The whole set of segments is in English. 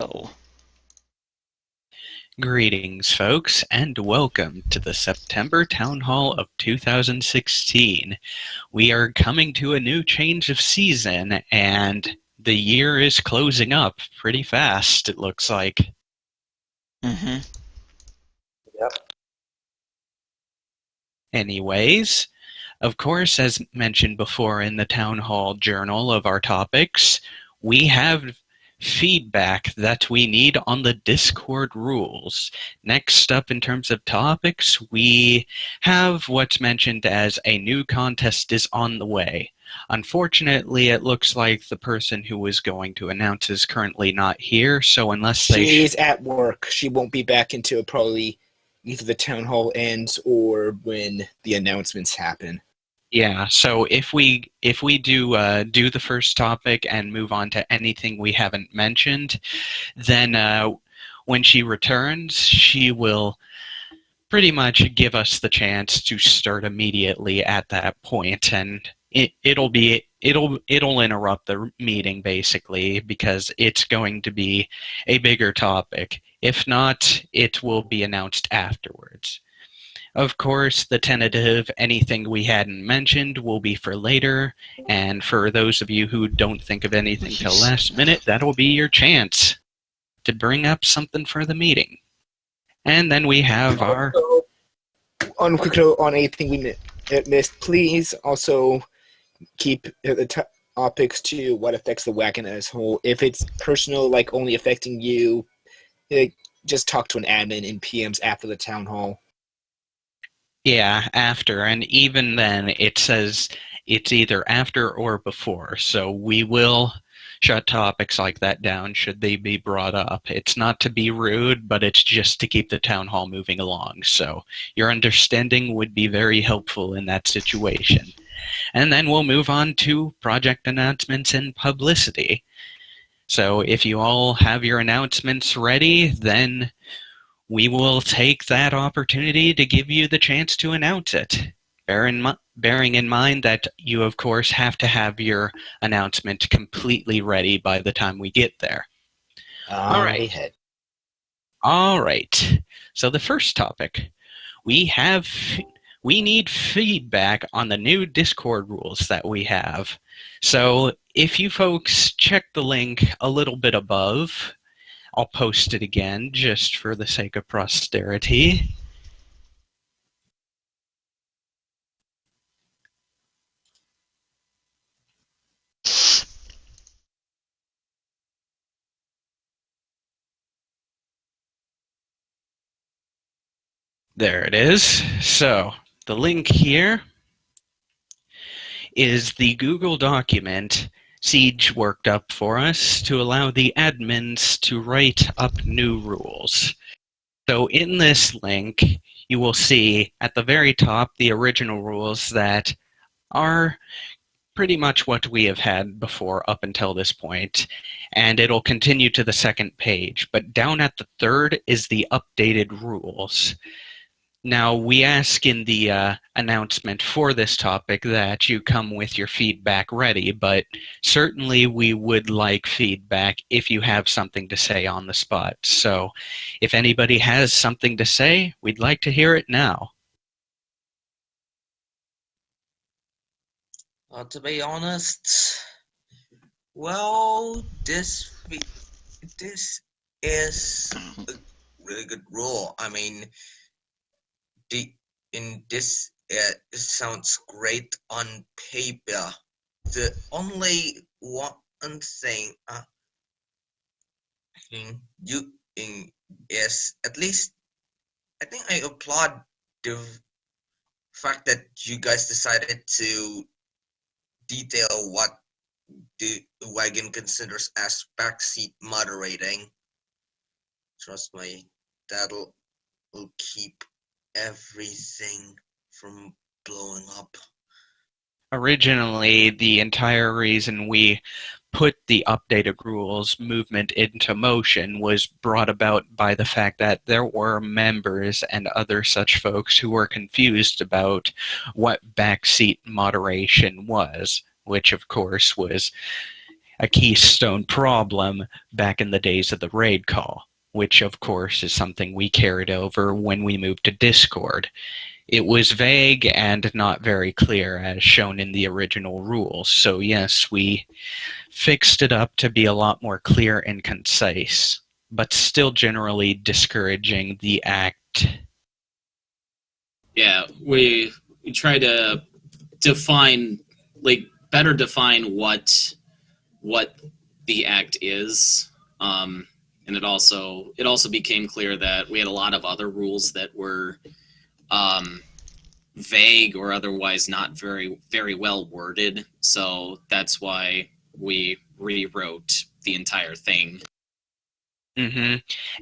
Hello. Greetings, folks, and welcome to the September Town Hall of 2016. We are coming to a new change of season, and the year is closing up pretty fast, it looks like. Mm-hmm. Yep. Anyways, of course, as mentioned before in the Town Hall Journal of our topics, we have feedback that we need on the Discord rules. Next up in terms of topics, we have what's mentioned as a new contest is on the way. Unfortunately, it looks like the person who was going to announce is currently not here, so unless they... She is at work. She won't be back until probably either the town hall ends or when the announcements happen. Yeah, so if we do the first topic and move on to anything we haven't mentioned, then when she returns, she will pretty much give us the chance to start immediately at that point, and it'll interrupt the meeting basically because it's going to be a bigger topic. If not, it will be announced afterwards. Of course, the tentative anything we hadn't mentioned will be for later, and for those of you who don't think of anything till last minute, that'll be your chance to bring up something for the meeting. And then we have our... On a quick note on anything we missed, please also keep the topics to what affects the wagon as a whole. If it's personal, like only affecting you, just talk to an admin in PMs after the town hall. Yeah, after, and even then it says it's either after or before, so we will shut topics like that down should they be brought up. It's not to be rude, but it's just to keep the town hall moving along, so your understanding would be very helpful in that situation. And then we'll move on to project announcements and publicity. So if you all have your announcements ready, then we will take that opportunity to give you the chance to announce it. Bearing in mind that you, of course, have to have your announcement completely ready by the time we get there. All right. All right. So the first topic, we need feedback on the new Discord rules that we have. So if you folks check the link a little bit above, I'll post it again just for the sake of posterity. There it is. So the link here is the Google document Siege worked up for us to allow the admins to write up new rules. So in this link, you will see at the very top the original rules that are pretty much what we have had before up until this point, and it'll continue to the second page. But down at the third is the updated rules. Now, we ask in the announcement for this topic that you come with your feedback ready, but certainly we would like feedback if you have something to say on the spot. So if anybody has something to say, we'd like to hear it now. To be honest, well, this is a really good rule. I mean, it sounds great on paper. The only one thing is, at least I think I applaud the fact that you guys decided to detail what the wagon considers as backseat moderating. Trust me, that'll keep everything from blowing up. Originally, the entire reason we put the updated rules movement into motion was brought about by the fact that there were members and other such folks who were confused about what backseat moderation was, which of course was a keystone problem back in the days of the raid call, which of course is something we carried over when we moved to Discord. It was vague and not very clear as shown in the original rules, so yes, we fixed it up to be a lot more clear and concise, but still generally discouraging the act. Yeah, we try to define, better define what the act is, and it also became clear that we had a lot of other rules that were vague or otherwise not very very well worded. So that's why we rewrote the entire thing. Mm-hmm.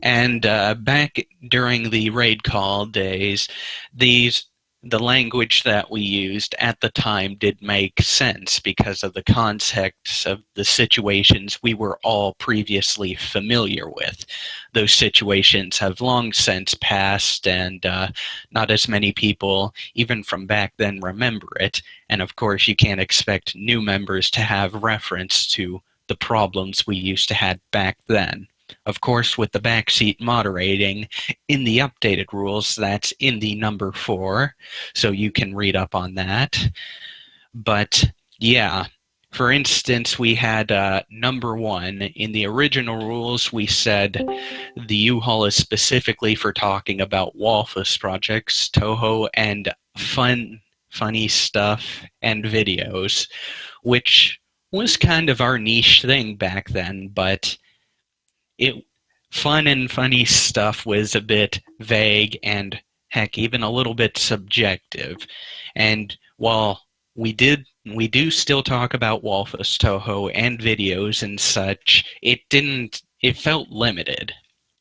And back during the raid call days, the language that we used at the time did make sense because of the context of the situations we were all previously familiar with. Those situations have long since passed, and not as many people, even from back then, remember it. And of course, you can't expect new members to have reference to the problems we used to have back then. Of course, with the backseat moderating, in the updated rules, that's in the number 4, so you can read up on that. But, yeah, for instance, we had number 1. In the original rules, we said the U-Haul is specifically for talking about Walfus projects, Toho, and funny stuff and videos, which was kind of our niche thing back then, but fun and funny stuff was a bit vague and, heck, even a little bit subjective. And while we do still talk about Walfus, Toho, and videos and such, it felt limited.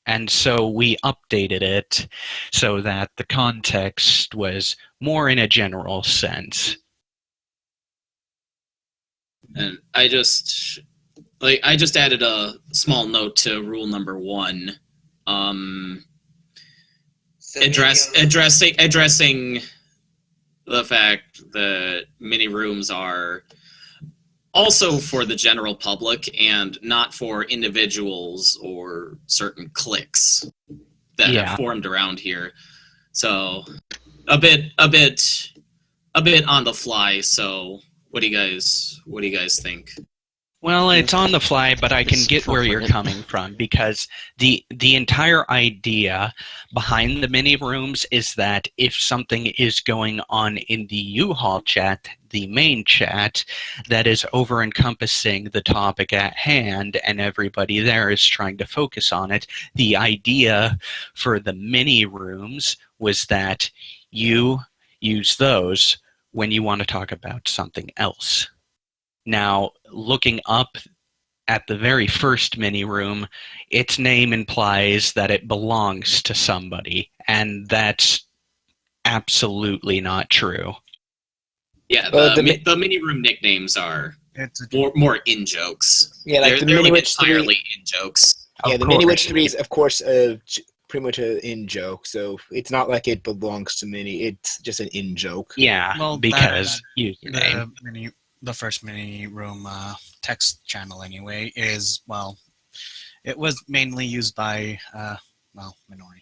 And so we updated it so that the context was more in a general sense. And I just added a small note to rule number 1, addressing the fact that mini rooms are also for the general public and not for individuals or certain cliques that have formed around here. So a bit on the fly. So what do you guys think? Well, it's on the fly, but I can get where you're coming from, because the entire idea behind the mini rooms is that if something is going on in the U-Haul chat, the main chat, that is over-encompassing the topic at hand, and everybody there is trying to focus on it, the idea for the mini rooms was that you use those when you want to talk about something else. Now, looking up at the very first mini room, its name implies that it belongs to somebody, and that's absolutely not true. Yeah, the mini room nicknames are more in jokes. Yeah, like they're like entirely in jokes. Yeah, the Mini Witch 3 is, of course, pretty much an in-joke, so it's not like it belongs to Mini, it's just an in-joke. Yeah, well, because username. The first mini room text channel anyway is, well, it was mainly used by Minori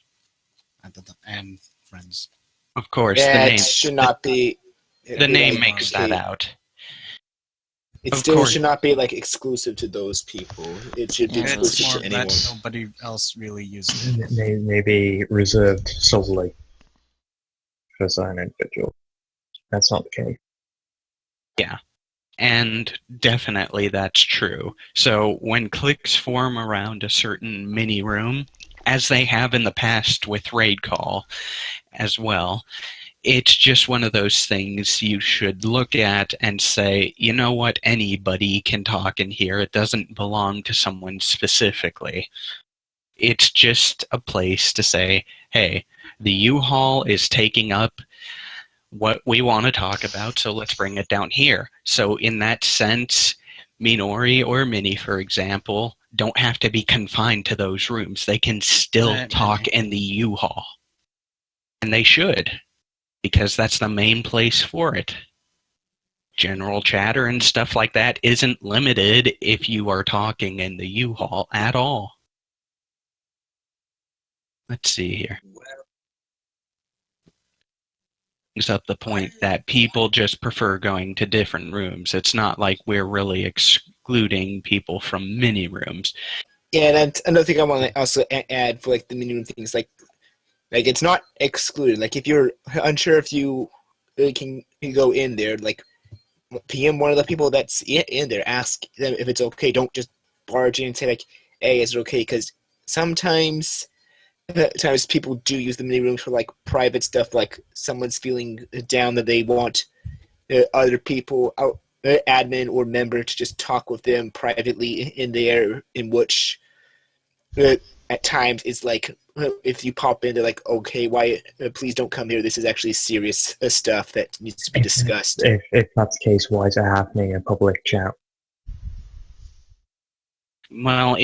and friends. Of course, yeah, the name should not be. The name makes that out. It still should not be like exclusive to those people. It should be exclusive to anyone. Nobody else really uses it. They may be reserved solely for certain individuals. That's not the case. Yeah. And definitely that's true. So when cliques form around a certain mini room, as they have in the past with Raid Call as well, it's just one of those things you should look at and say, you know what, anybody can talk in here. It doesn't belong to someone specifically. It's just a place to say, hey, the U-Haul is taking up what we want to talk about, so let's bring it down here. So in that sense, Minori or Mini, for example, don't have to be confined to those rooms. They can still talk in the U-Haul. And they should, because that's the main place for it. general chatter and stuff like that isn't limited if you are talking in the U-Haul at all. Let's see here. Well, Brings up the point that people just prefer going to different rooms. It's not like we're really excluding people from mini rooms. Yeah, and then another thing I want to also add for like the mini room things, like it's not excluded. Like if you're unsure if you really can go in there, like PM one of the people that's in there, ask them if it's okay. Don't just barge in and say like, "Hey, is it okay?" Because sometimes people do use the mini rooms for like private stuff, like someone's feeling down that they want other people, admin or member, to just talk with them privately in there. In which at times it's like, if you pop in, they're like, "Okay, why? Please don't come here. This is actually serious stuff that needs to be discussed." If that's the case, why is it happening in public chat? Well,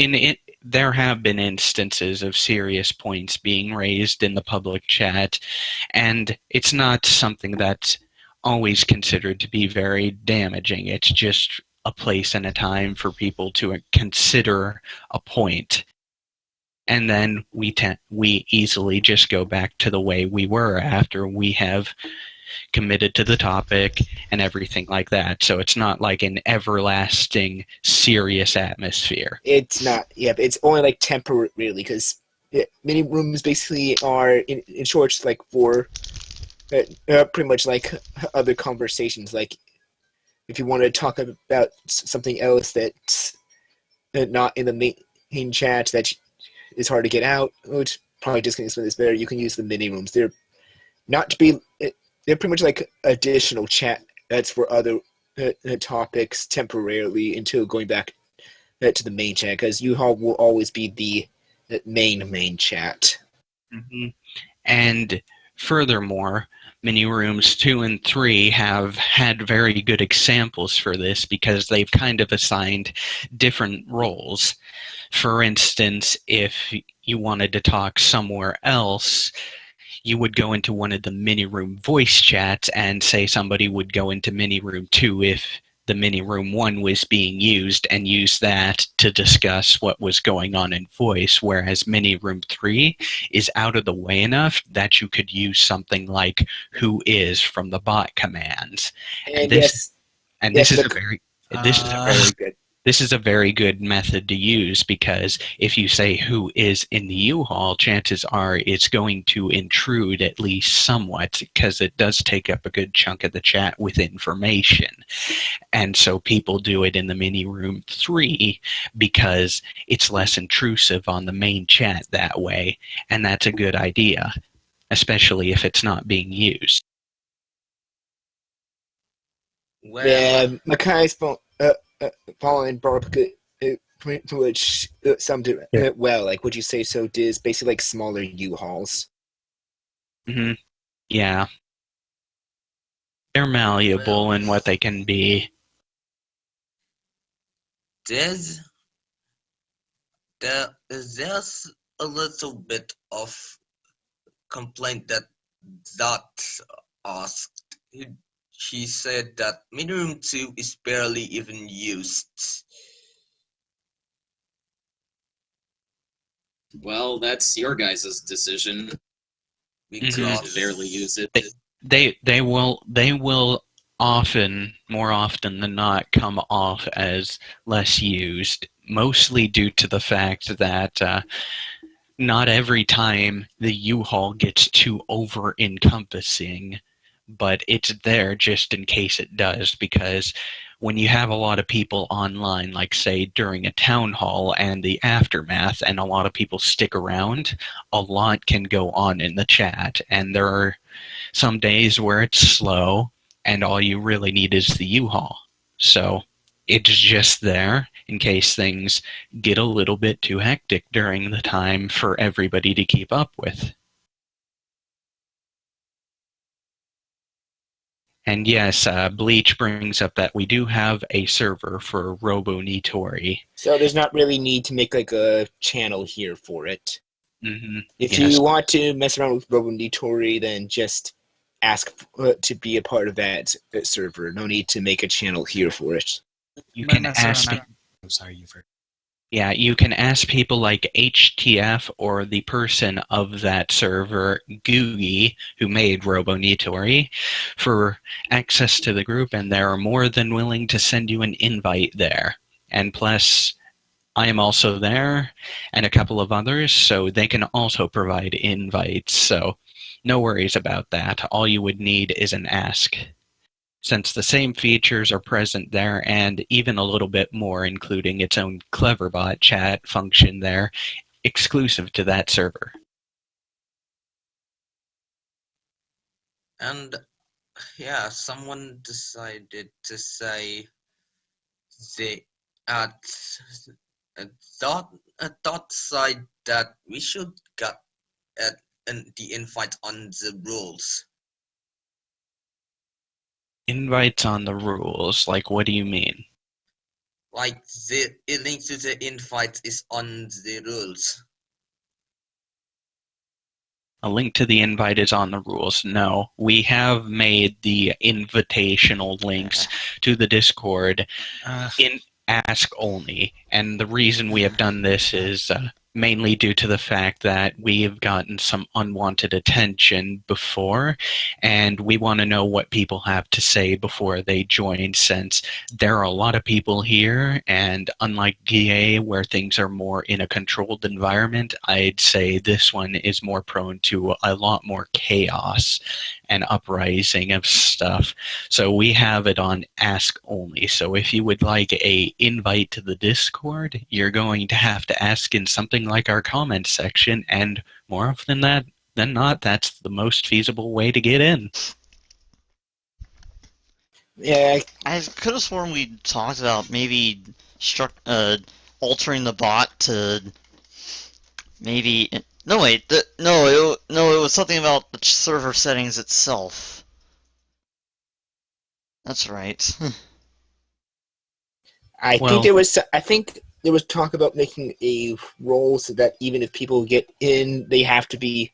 there have been instances of serious points being raised in the public chat, and it's not something that's always considered to be very damaging. It's just a place and a time for people to consider a point. And then we easily just go back to the way we were after we have committed to the topic and everything like that. So it's not like an everlasting serious atmosphere. It's not. Yeah, but it's only like temporarily, because mini rooms basically are in short like for pretty much like other conversations. Like if you want to talk about something else that's not in the main chat that is hard to get out, which probably just can explain this better, you can use the mini rooms. They're not to be. They're pretty much like additional chat that's for other topics temporarily until going back to the main chat, because U-Haul will always be the main chat. Mm-hmm. And furthermore, mini rooms 2 and 3 have had very good examples for this because they've kind of assigned different roles. For instance, if you wanted to talk somewhere else, you would go into one of the mini room voice chats, and say somebody would go into mini room 2 if the mini room 1 was being used, and use that to discuss what was going on in voice, whereas mini room 3 is out of the way enough that you could use something like "who is" from the bot commands. And this yes, is a very good. This is a very good method to use, because if you say "who is" in the U-Haul, chances are it's going to intrude at least somewhat, because it does take up a good chunk of the chat with information. And so people do it in the mini room 3 because it's less intrusive on the main chat that way, and that's a good idea, especially if it's not being used. well, Yeah, Makai's following brought up good, which summed it well. Like, would you say so? Diz basically like smaller U-Hauls. Mm-hmm. Yeah. They're malleable in what they can be. there's a little bit of complaint that Dot asked. She said that mini room 2 is barely even used. Well, that's your guys' decision. Because To barely use it. They will often, more often than not, come off as less used, mostly due to the fact that not every time the U-Haul gets too over-encompassing, but it's there just in case it does, because when you have a lot of people online, like say during a town hall and the aftermath, and a lot of people stick around, a lot can go on in the chat, and there are some days where it's slow and all you really need is the U-Haul. So it's just there in case things get a little bit too hectic during the time for everybody to keep up with. And yes, Bleach brings up that we do have a server for Robonitori. So there's not really need to make like a channel here for it. Mm-hmm. If Yes. you want to mess around with Robonitori, then just ask to be a part of that server. No need to make a channel here for it. You But can not so- ask. I'm sorry, you've heard. Yeah, you can ask people like HTF or the person of that server, Googie, who made Robonitori, for access to the group, and they're more than willing to send you an invite there. And plus, I am also there, and a couple of others, so they can also provide invites. So no worries about that. All you would need is an ask, since the same features are present there and even a little bit more, including its own Cleverbot chat function there, exclusive to that server. And yeah, someone decided to say they at thought side that we should get the invite on the rules. Invites on the rules, like what do you mean? Like the link to the invite is on the rules. A link to the invite is on the rules. No, we have made the invitational links to the Discord in ask only. And the reason we have done this is mainly due to the fact that we have gotten some unwanted attention before, and we want to know what people have to say before they join, since there are a lot of people here, and unlike DA, where things are more in a controlled environment, I'd say this one is more prone to a lot more chaos and uprising of stuff. So we have it on ask only. So if you would like a invite to the Discord, you're going to have to ask in something like our comment section, and more often than not, that's the most feasible way to get in. Yeah, I could have sworn we talked about maybe altering the bot to maybe. No wait, it was something about the server settings itself. That's right. I think there was talk about making a role so that even if people get in, they have to be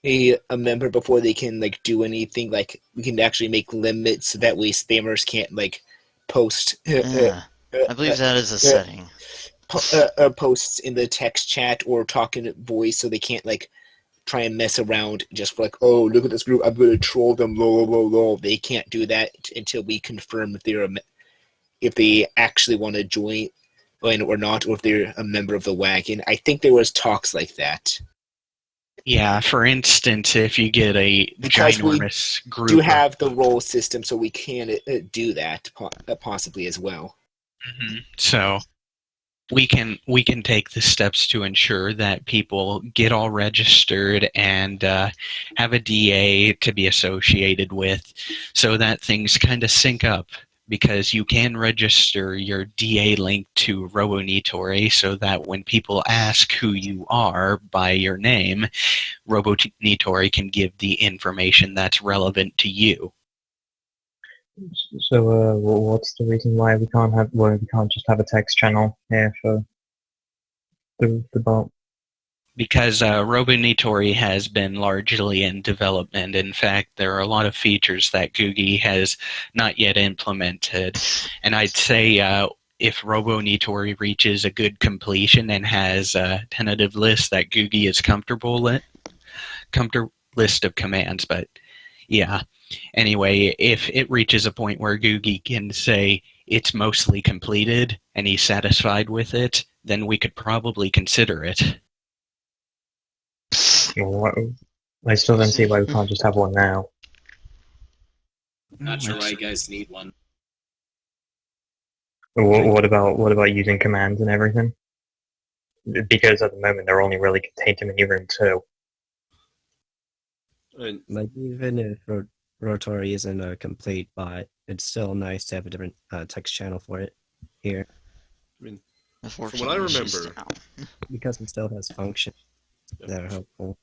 a member before they can like do anything. Like we can actually make limits so that way spammers can't like post. Yeah, I believe that is a setting. Posts in the text chat or talk in voice, so they can't like try and mess around just for like, oh, look at this group, I'm going to troll them, lol. They can't do that until we confirm if they actually want to join or not, or if they're a member of the wagon. I think there was talks like that. Yeah, for instance, if you get a Because we ginormous group, do have the role system, so we can do that possibly as well. So we can take the steps to ensure that people get all registered and have a DA to be associated with, so that things kind of sync up. Because you can register your DA link to Robonitori, so that when people ask who you are by your name, Robonitori can give the information that's relevant to you. So, what's the reason why we can't just have a text channel here for the bot? Because Robonitori has been largely in development. In fact, there are a lot of features that Googie has not yet implemented. And I'd say if Robonitori reaches a good completion and has a tentative list that Googie is comfortable list of commands, but yeah. Anyway, if it reaches a point where Googie can say it's mostly completed and he's satisfied with it, then we could probably consider it. I still don't see why we can't just have one now. Not sure why you guys need one. What about using commands and everything? Because at the moment they're only really contained to Miniroom 2. Like, even if Rotori isn't a complete bot, it's still nice to have a different text channel for it here. I mean, from what I remember, because it still has functions that are helpful.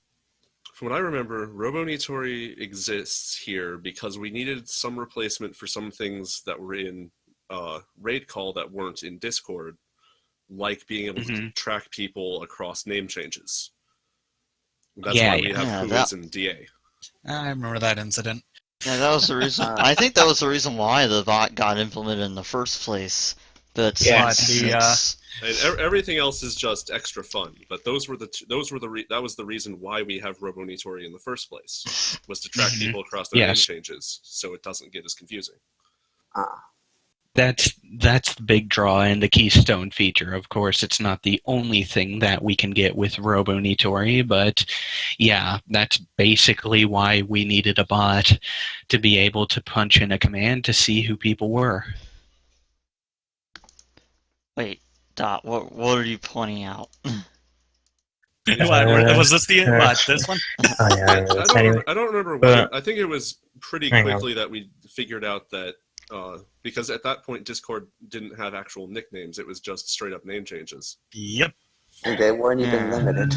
From what I remember, Robonitori exists here because we needed some replacement for some things that were in Raid Call that weren't in Discord, like being able to track people across name changes. That's why we have who is in DA. I remember that incident. Yeah, that was the reason. I think that was the reason why the bot got implemented in the first place. But Yeah, since And everything else is just extra fun. But that was the reason why we have Robonitori in the first place, was to track people across their name Yes. changes, so it doesn't get as confusing. That's the big draw and the keystone feature. Of course, it's not the only thing that we can get with Robonitori, but yeah, that's basically why we needed a bot to be able to punch in a command to see who people were. wait, Dot, what are you pointing out? Was this this one? Anyway, I don't remember but- why. I think it was pretty Hang on. quickly that we figured out that because at that point Discord didn't have actual nicknames; it was just straight up name changes. Yep. And they weren't even Yeah. limited.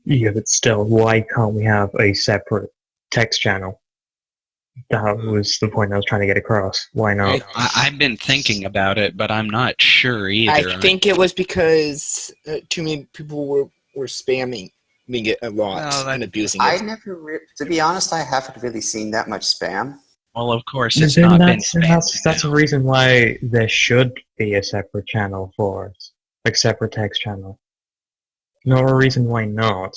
yeah, but still, why can't we have a separate text channel? That was the point I was trying to get across. Why not? I've been thinking about it, but I'm not sure either. I think it was because too many people were spamming it a lot No, and abusing I it. never, to be honest, I haven't really seen that much spam. Well, of course, it's Then not been that's a reason why there should be a separate channel for it, like separate text channel. No reason why not.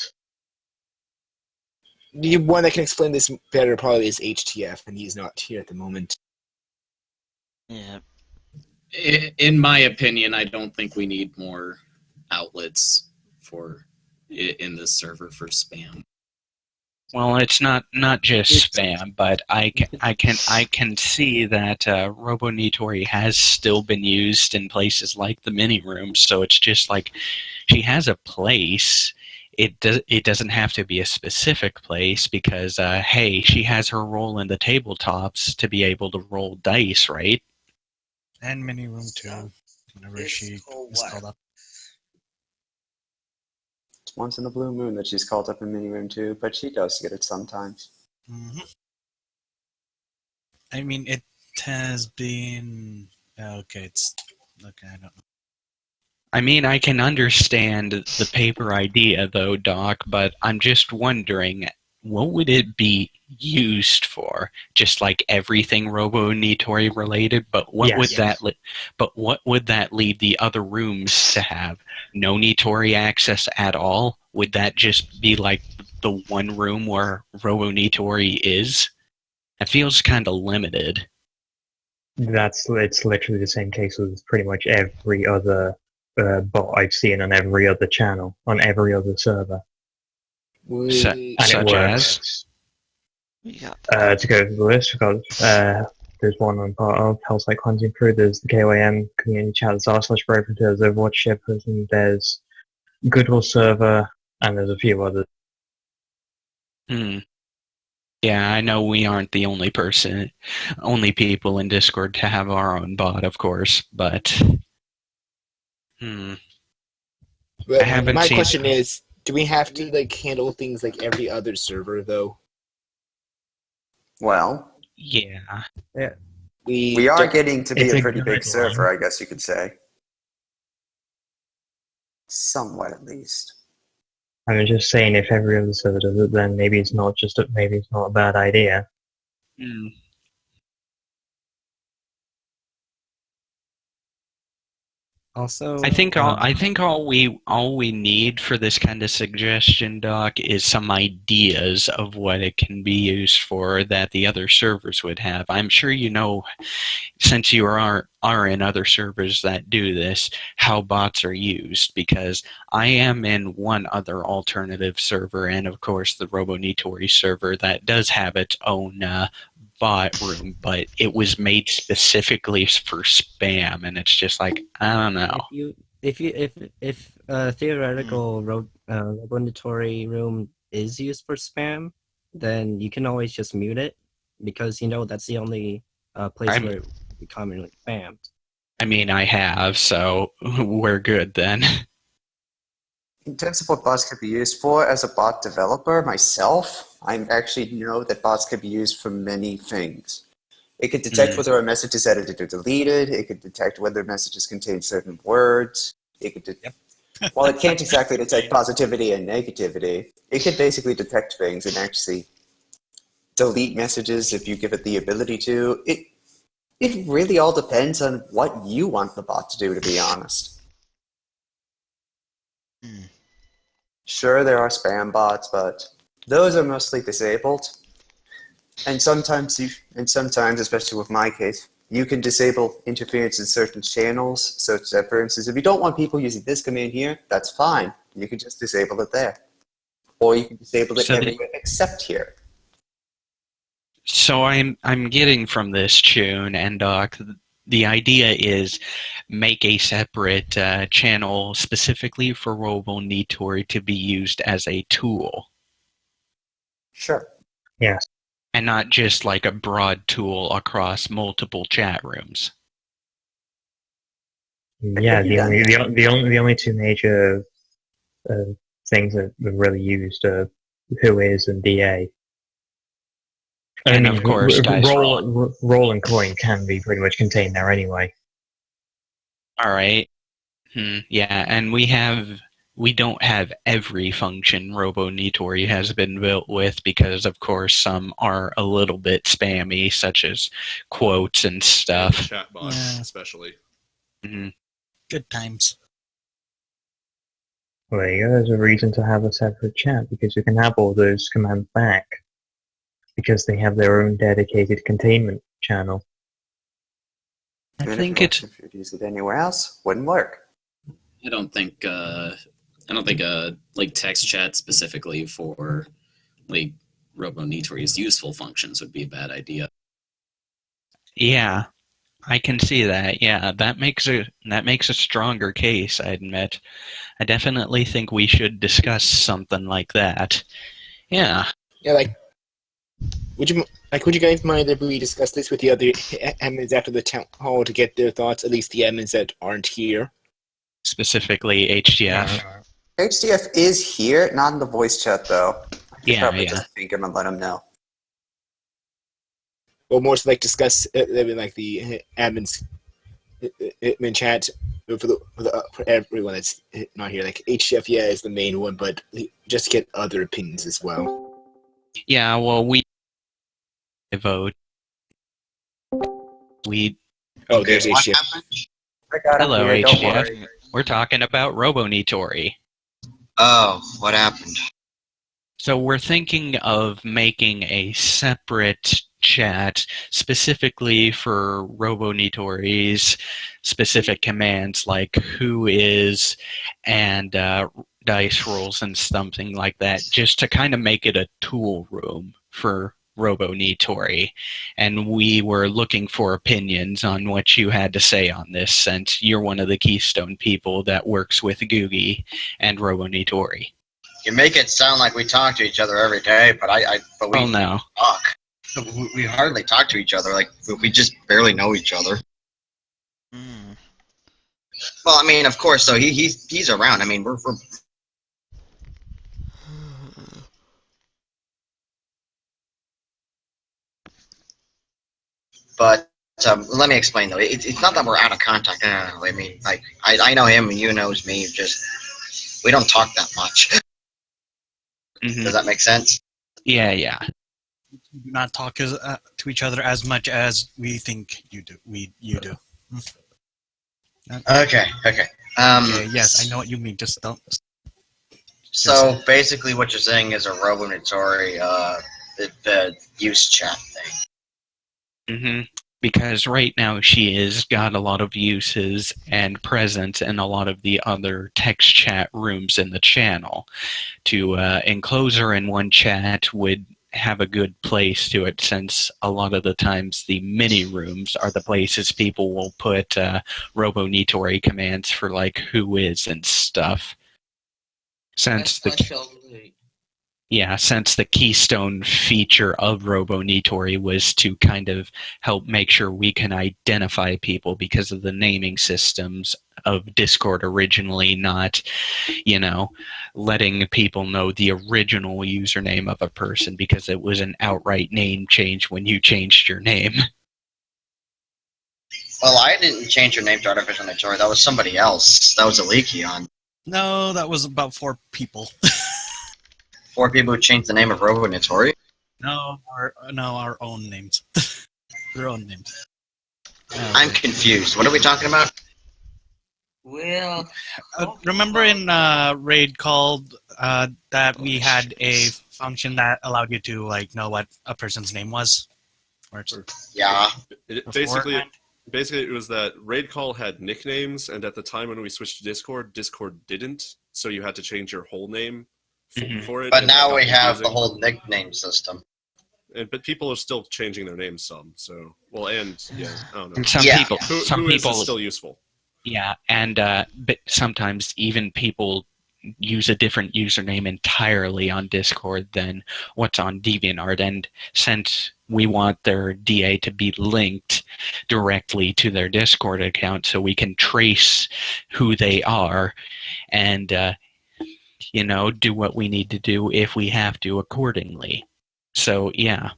The one that can explain this better probably is HTF, and he's not here at the moment. Yeah, In my opinion, I don't think we need more outlets for in this server for spam. Well, it's not just spam, but I can see that Robonitori has still been used in places like the mini rooms. So it's just like she has a place. It doesn't have to be a specific place because hey, she has her role in the tabletops to be able to roll dice, right? And mini room 2, whenever she is called up. It's once in a blue moon that she's called up in mini room 2, but she does get it sometimes. Hmm. I mean, it has been okay. It's okay. I don't know. I mean, I can understand the paper idea, though, Doc, but I'm just wondering, what would it be used for? Just like everything Robonitori related, but what would that lead the other rooms to have? No Nitori access at all? Would that just be like the one room where Robonitori is? It feels kind of limited. It's literally the same case with pretty much every other bot I've seen on every other channel, on every other server. Would- So- And it Such works. as? yeah. To go through the list, we've got there's one I'm part of, Hellsite Cleansing Crew, there's the KOM community chat, there's r/Brave, there's Overwatch Shippers, and there's Goodwill Server, and there's a few others. Yeah, I know we aren't the only people in Discord to have our own bot, of course, but But I haven't my seen- question is, do we have to like handle things like every other server though? Well, yeah. we are getting to be it's a a pretty big guideline. server, I guess you could say. Somewhat, at least. I'm just saying, if every other server does it, then maybe it's not a bad idea. Also, I think all we need for this kind of suggestion, Doc, is some ideas of what it can be used for that the other servers would have. I'm sure you know, since you are in other servers that do this, how bots are used, because I am in one other alternative server, and of course the Robonitori server that does have its own bot room, but it was made specifically for spam, and it's just like, I don't know. if a theoretical Robonitori room is used for spam, then you can always just mute it, because you know that's the only place where we commonly spammed. I mean, I have, so we're good then. In terms of what bots could be used for, as a bot developer myself, I actually know that bots could be used for many things. It could detect whether a message is edited or deleted. It could detect whether messages contain certain words. It could While it can't exactly detect positivity and negativity, it can basically detect things and actually delete messages if you give it the ability to. It really all depends on what you want the bot to do, to be honest. Hmm. Sure, there are spam bots, but those are mostly disabled. And sometimes, especially with my case, you can disable interference in certain channels, such that, for instance, if you don't want people using this command here, that's fine. You can just disable it there. Or you can disable it So the- everywhere except here. So I'm getting from this, Chun and Doc, the idea is make a separate channel specifically for RoboNitori to be used as a tool, Sure. Yes. and not just like a broad tool across multiple chat rooms. Yeah, be done, the only two major things that are really used are Whois and DA. And of course, Dice Roll. Roll and Coin can be pretty much contained there anyway. All right. Yeah, and we don't have every function RoboNitori has been built with because, of course, some are a little bit spammy, such as quotes and stuff. Chatbot, Yeah. especially. Mhm. Good times. Well, there you go. There's a reason to have a separate chat because you can have all those commands back because they have their own dedicated containment channel. I Even think if you'd use it anywhere else, wouldn't work. I don't think like text chat specifically for like RoboNitori's useful functions would be a bad idea. Yeah, I can see that. Yeah, that makes a stronger case, I admit. I definitely think we should discuss something like that. Yeah. Yeah, would you guys mind if we discuss this with the other admins after the town hall to get their thoughts? At least the admins that aren't here. Specifically HDF. HDF is here, not in the voice chat though. Yeah, Probably yeah. just ping him and let him know. Or more so discuss the admins admin chat for everyone that's not here. Like HDF, yeah, is the main one, but just to get other opinions as well. Yeah, well, we vote. Oh, there's what HDF. happened? I got him Hello, here, don't HDF. worry. We're talking about RoboNitori. Oh, what happened? So we're thinking of making a separate chat specifically for RoboNitori's specific commands like Whois and dice rolls and something like that, just to kind of make it a tool room for RoboNitori. And we were looking for opinions on what you had to say on this, since you're one of the Keystone people that works with Googie and RoboNitori. You make it sound like we talk to each other every day, but but we Oh no. talk. We hardly talk to each other. Like we just barely know each other. Hmm. Well, I mean, of course, though he's around. I mean, we're but let me explain though. It's not that we're out of contact. No. I mean, like I know him and you knows me. Just we don't talk that much. Mhm. Does that make sense? Yeah, yeah. We do not talk to each other as much as we think you do. You do. Okay. Okay, yes, I know what you mean. Just don't. So basically, what you're saying is a RoboNitori the use chat thing. Mm-hmm. Because right now she has got a lot of uses and presence in a lot of the other text chat rooms in the channel. To enclose her in one chat would have a good place to it, since a lot of the times the mini rooms are the places people will put RoboNitori commands for like Whois and stuff. Since the keystone feature of RoboNitori was to kind of help make sure we can identify people because of the naming systems of Discord originally, not, letting people know the original username of a person because it was an outright name change when you changed your name. Well, I didn't change your name to Artificial Nitori. That was somebody else. That was Alikion. No, that was about 4 people. 4 people who changed the name of Robo Notori. No, our own names. Their own names. I'm confused. What are we talking about? Well, Remember in Raid called that we had a function that allowed you to know what a person's name was? Or Yeah. Basically, it was that Raid Call had nicknames, and at the time when we switched to Discord, Discord didn't, so you had to change your whole name for it. But and now that we got have the confusing. whole nickname system. But people are still changing their names some, so... Well, and, yeah, I don't know. And some Yeah. people, Who is still useful. yeah, and but sometimes even people use a different username entirely on Discord than what's on DeviantArt, and since we want their DA to be linked directly to their Discord account so we can trace who they are and do what we need to do if we have to accordingly. So yeah.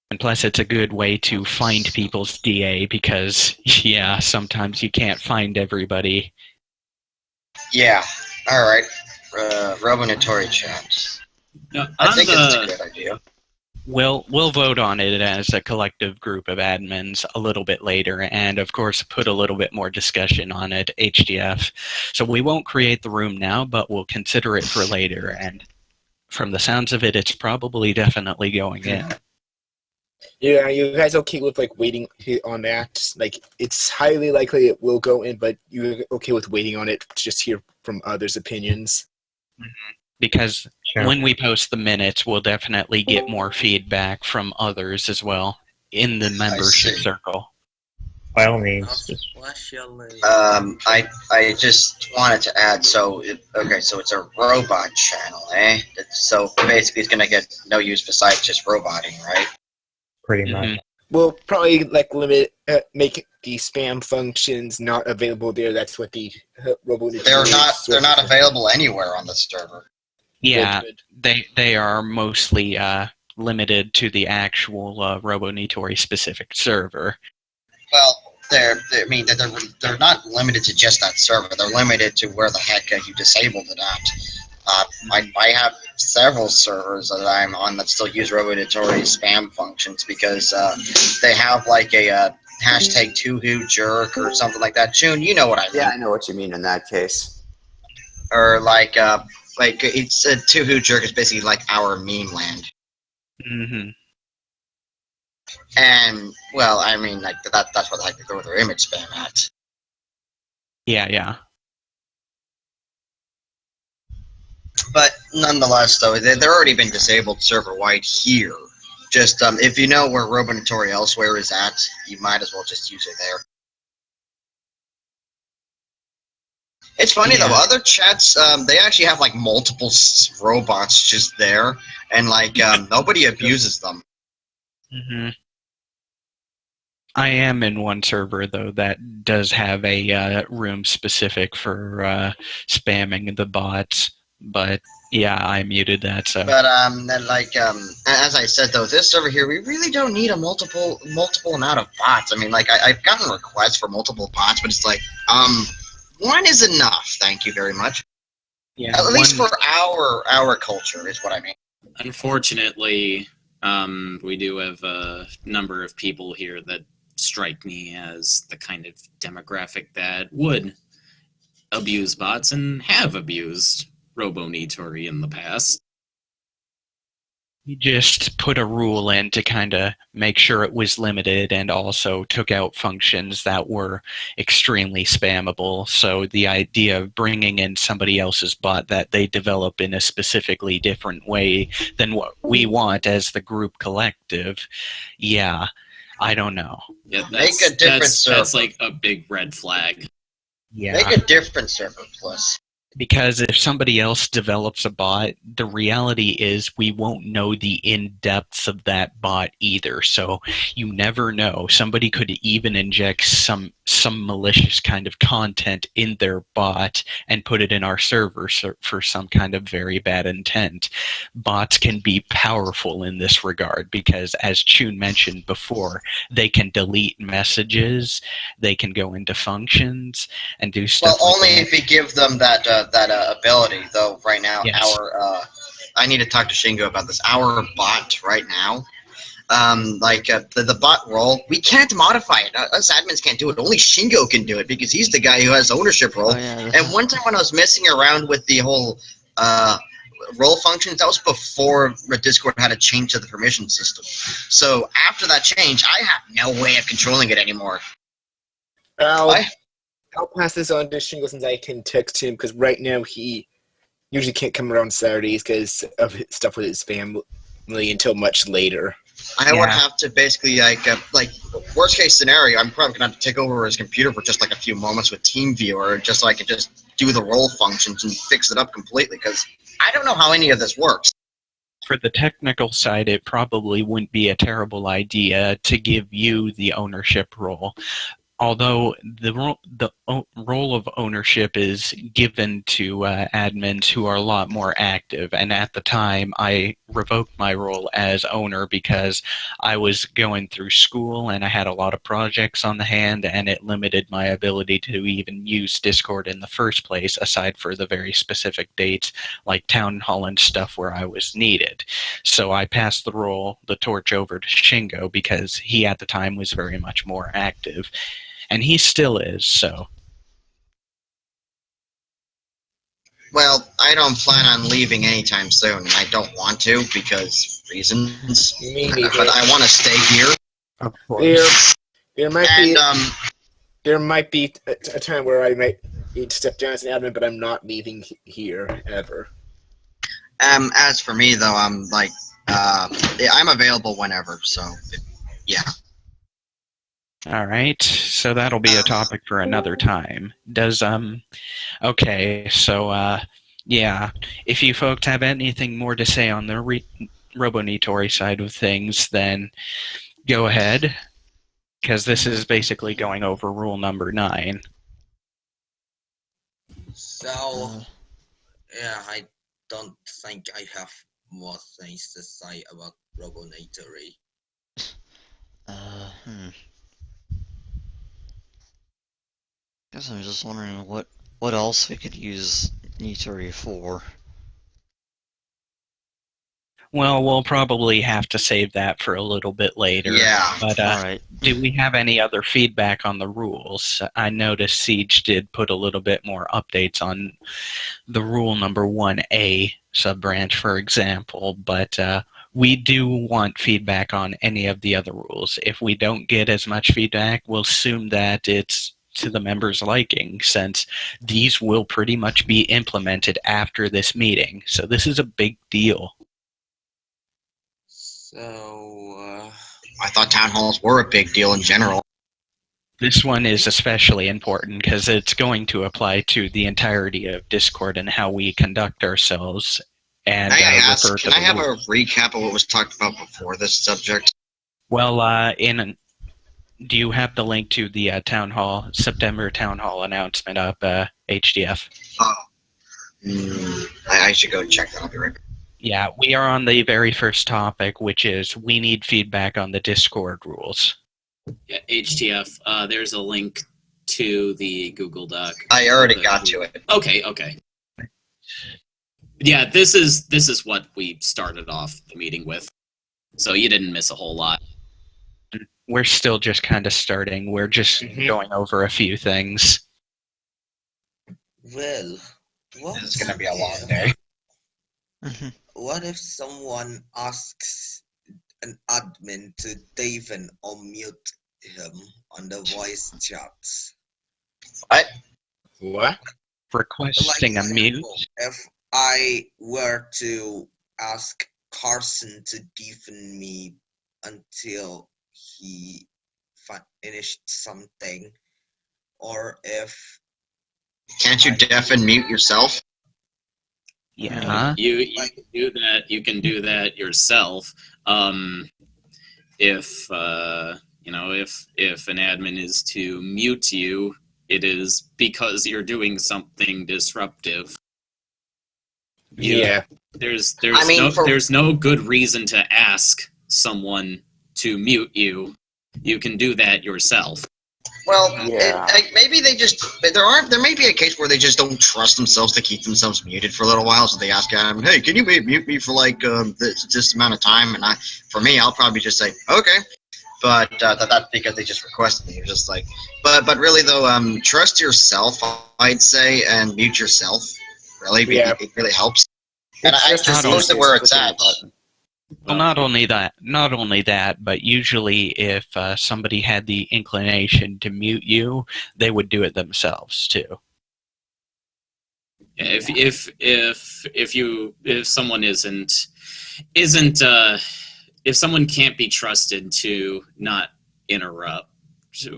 And plus it's a good way to find people's DA because yeah, sometimes you can't find everybody. Yeah. All right. Robo Notori chat. No, I think it's a good idea. We'll vote on it as a collective group of admins a little bit later, and of course put a little bit more discussion on it, HDF. So we won't create the room now, but we'll consider it for later, and from the sounds of it, it's probably definitely going in. Yeah, you guys okay with waiting on that? It's highly likely it will go in, but you're okay with waiting on it to just hear from others' opinions? Because Sure. when we post the minutes, we'll definitely get more feedback from others as well in the membership see. circle. By all means, just I just wanted to add, so it's a robot channel, eh? So basically it's gonna get no use besides just roboting, right? pretty much. Mhm. We'll probably make the spam functions not available there. That's what the Robo They're not available anywhere on the server. Yeah, Good. they are mostly limited to the actual RoboNitori specific server. Well, they're not limited to just that server. They're limited to where the heck you disabled it at. I have several servers that I'm on that still use RoboNitori spam functions because they have a hashtag #2whojerk or something like that. June, you know what I mean? Yeah, I know what you mean in that case. Or it's a #2whojerk is basically like our meme land. Mm-hmm. And well, I mean that's what the heck they throw their image spam at. Yeah. But nonetheless, though, they're already been disabled server-wide here. Just if you know where RoboNitori elsewhere is at, you might as well just use it there. It's funny though, other chats they actually have multiple robots just there, and nobody abuses them. Mm-hmm. I am in one server though that does have a room specific for spamming the bots, but yeah, I muted that. So. But as I said though, this server here, we really don't need a multiple amount of bots. I mean, I've gotten requests for multiple bots, but it's one is enough. Thank you very much. Yeah, At least for our culture is what I mean. Unfortunately, we do have a number of people here that strike me as the kind of demographic that would abuse bots and have abused RoboNitori in the past. We just put a rule in to kind of make sure it was limited and also took out functions that were extremely spammable. So the idea of bringing in somebody else's bot that they develop in a specifically different way than what we want as the group collective, yeah, I don't know. Yeah, Make a different server. That's like a big red flag. Yeah. Make a different server, plus. Because if somebody else develops a bot, the reality is we won't know the in-depths of that bot either. So you never know. Somebody could even inject some malicious kind of content in their bot and put it in our server for some kind of very bad intent. Bots can be powerful in this regard because, as Chun mentioned before, they can delete messages, they can go into functions and do stuff. Well, like only that. if you give them that that ability though. Right now, Yes. I need to talk to Shingo about this. Our bot right now, the bot role, we can't modify it. Us admins can't do it. Only Shingo can do it because he's the guy who has ownership role. Oh, yeah. And one time when I was messing around with the whole role functions, that was before Discord had a change to the permission system. So after that change, I have no way of controlling it anymore. I'll pass this on to Shingo since I can text him, because right now he usually can't come around Saturdays because of stuff with his family until much later. I would have to basically, worst case scenario, I'm probably going to have to take over his computer for just like a few moments with TeamViewer, just so I could just do the role functions and fix it up completely, because I don't know how any of this works. For the technical side, it probably wouldn't be a terrible idea to give you the ownership role. Although the role of ownership is given to admins who are a lot more active, and at the time I revoked my role as owner because I was going through school and I had a lot of projects on the hand, and it limited my ability to even use Discord in the first place, aside for the very specific dates like Town Hall and stuff where I was needed. So I passed the torch over to Shingo because he at the time was very much more active. And he still is, so. Well, I don't plan on leaving anytime soon, and I don't want to because reasons. Me neither. But I want to stay here. Of course. There might be a time where I might need to step down as an admin, but I'm not leaving here ever. As for me though, I'm I'm available whenever. So, yeah. All right, so that'll be a topic for another time. Okay, so, yeah, if you folks have anything more to say on the Robonitori side of things, then go ahead, because this is basically going over rule number 9. So, yeah, I don't think I have more things to say about Robonatory. Guess I'm just wondering what else we could use Nitori for. Well, we'll probably have to save that for a little bit later. Yeah. But Alright. do we have any other feedback on the rules? I noticed Siege did put a little bit more updates on the rule number 1A sub-branch, for example, but we do want feedback on any of the other rules. If we don't get as much feedback, we'll assume that it's to the members' liking, since these will pretty much be implemented after this meeting. So this is a big deal. So, I thought town halls were a big deal in general. This one is especially important because it's going to apply to the entirety of Discord and how we conduct ourselves. And Can I refer to can I the have rule. a recap of what was talked about before this subject? Well, do you have the link to the September Town Hall announcement up, HDF? Oh. I should go check that. I'll be right back. Yeah, we are on the very first topic, which is we need feedback on the Discord rules. Yeah, HTF. There's a link to the Google Doc. I already got to it. Okay. Yeah, this is what we started off the meeting with, so you didn't miss a whole lot. We're still just kind of starting. We're just going over a few things. well, This is gonna be a long day. what if someone asks an admin to Daven or mute him on the voice chats? What? Requesting a mute? example, if I were to ask Carson to deafen me until he finished something, or if Can't you deaf and mute yourself? Yeah. You can do that. You can do that yourself. If if an admin is to mute you, it is because you're doing something disruptive. Yeah. There's no good reason to ask someone to mute you. You can do that yourself. Well, Yeah. maybe there may be a case where they just don't trust themselves to keep themselves muted for a little while, so they ask Adam, "Hey, can you mute me for like this amount of time?" And for me, I'll probably just say, "Okay." But that's because they just requested me. It's just like, but really though, trust yourself, I'd say, and mute yourself. Really, Yeah. it really helps. And I Just just not post it where it's at. Well, not only that, but usually if somebody had the inclination to mute you, they would do it themselves too. Yeah, if someone if someone can't be trusted to not interrupt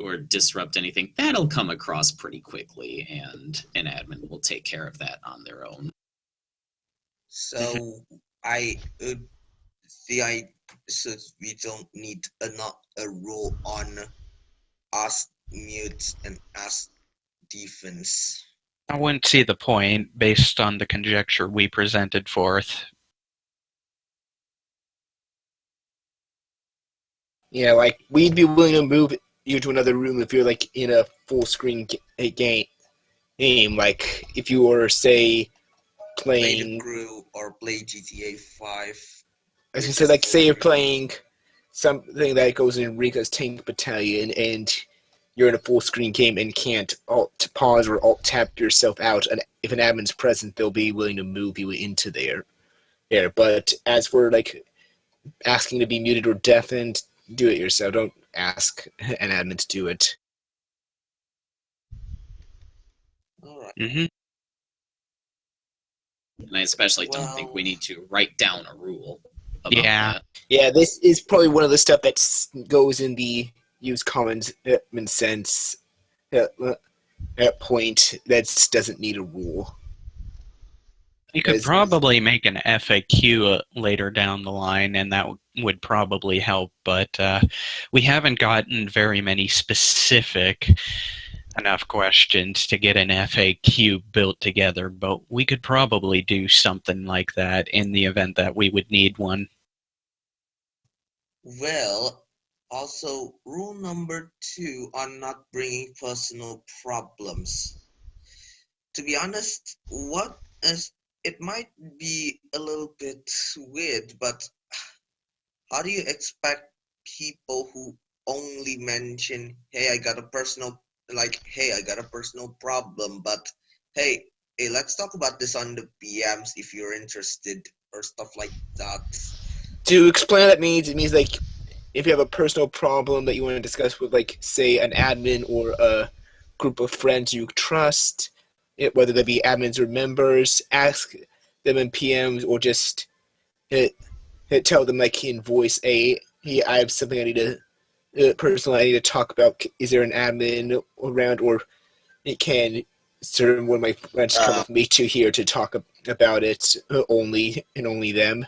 or disrupt anything, that'll come across pretty quickly, and an admin will take care of that on their own. So so we don't need a rule on ask mute and ask defense. I wouldn't see the point based on the conjecture we presented forth. Yeah, like we'd be willing to move you to another room if you're like in a full screen game. Like if you were, say, Play the playing. crew or play GTA 5. I was gonna say, like, say you're playing something that goes in Rika's Tank Battalion, and you're in a full screen game and can't alt pause or alt tap yourself out. And if an admin's present, they'll be willing to move you into there. But as for like asking to be muted or deafened, do it yourself. Don't ask an admin to do it. All right. Mm-hmm. And I especially don't think we need to write down a rule about that. Yeah, this is probably one of the stuff that goes in the use common sense point that doesn't need a rule. You could probably make an FAQ later down the line, and that would probably help, but we haven't gotten very many specific enough questions to get an FAQ built together, but we could probably do something like that in the event that we would need one. Well, also, rule number 2 on not bringing personal problems. To be honest, it might be a little bit weird, but how do you expect people who only mention, hey, I got a personal problem, but hey, let's talk about this on the PMs if you're interested, or stuff like that. To explain what that means, it means like if you have a personal problem that you want to discuss with, like, say, an admin or a group of friends you trust, whether they be admins or members, ask them in PMs, or just tell them, like, in voice, hey, I have something I need to personally I need to talk about. Is there an admin around, or it can certain one of my friends come with me to here to talk about it, only them.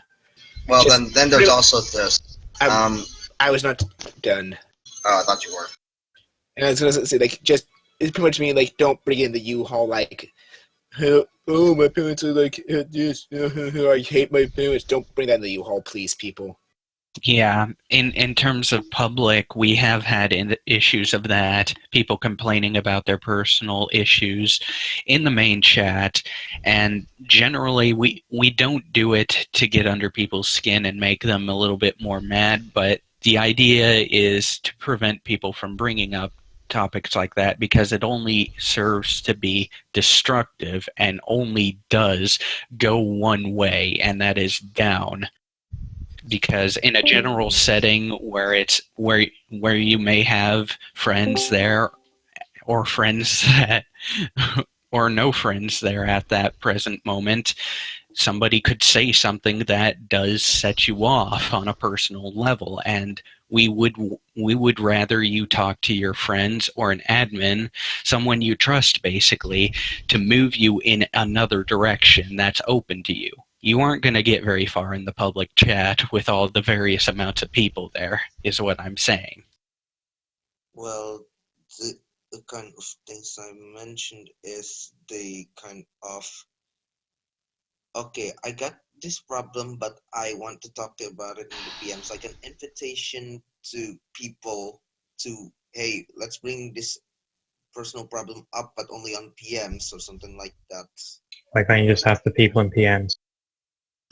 Well, then there's also this. I was not done. Oh, I thought you were. And I was going to say, like, just, it's pretty much mean, like, don't bring in the U-Haul, like, oh, my parents are like this, I hate my parents. Don't bring that in the U-Haul, please, people. Yeah, in terms of public, we have had issues of that, people complaining about their personal issues in the main chat, and generally we don't do it to get under people's skin and make them a little bit more mad, but the idea is to prevent people from bringing up topics like that, because it only serves to be destructive and only does go one way, and that is down. Because in a general setting where it's where you may have friends there, or friends that or no friends there at that present moment, somebody could say something that does set you off on a personal level, and we would rather you talk to your friends or an admin, someone you trust basically, to move you in another direction that's open to you. You aren't going to get very far in the public chat with all the various amounts of people there, is what I'm saying. Well, the kind of things I mentioned is the kind of, okay, I got this problem, but I want to talk about it in the PMs, like an invitation to people to, hey, let's bring this personal problem up, but only on PMs or something like that. Why can't you just have the people in PMs?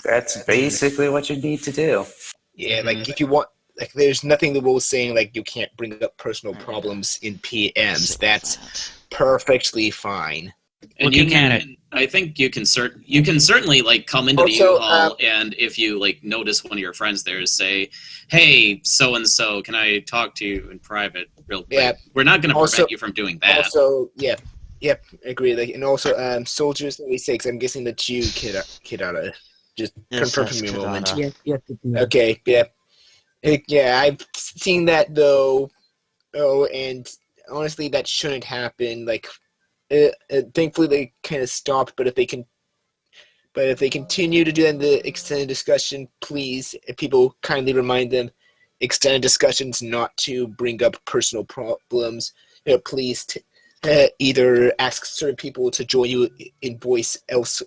That's basically what you need to do. Yeah, like if you want, like there's nothing the rule saying like you can't bring up personal Yeah. problems in PMs. Sit with That's that. perfectly fine. And Looking you can, at it. I think you can certainly like come into the Also, U-Haul, and if you like notice one of your friends there, say, "Hey, so and so, can I talk to you in private, real quick?" Yeah. We're not going to Also- prevent you from doing that. Also, yep, agree. Like, and also, soldiers 36. I'm guessing that you, Kidara, just Yes, confirm yes, for me a moment. Kidara. Yes, it's me. Okay, yeah. Yeah, I've seen that though. Oh, and honestly, that shouldn't happen. Like, thankfully they kind of stopped. But if they continue to do that in the extended discussion, please, if people kindly remind them, extended discussions not to bring up personal problems. Please either ask certain people to join you in voice else.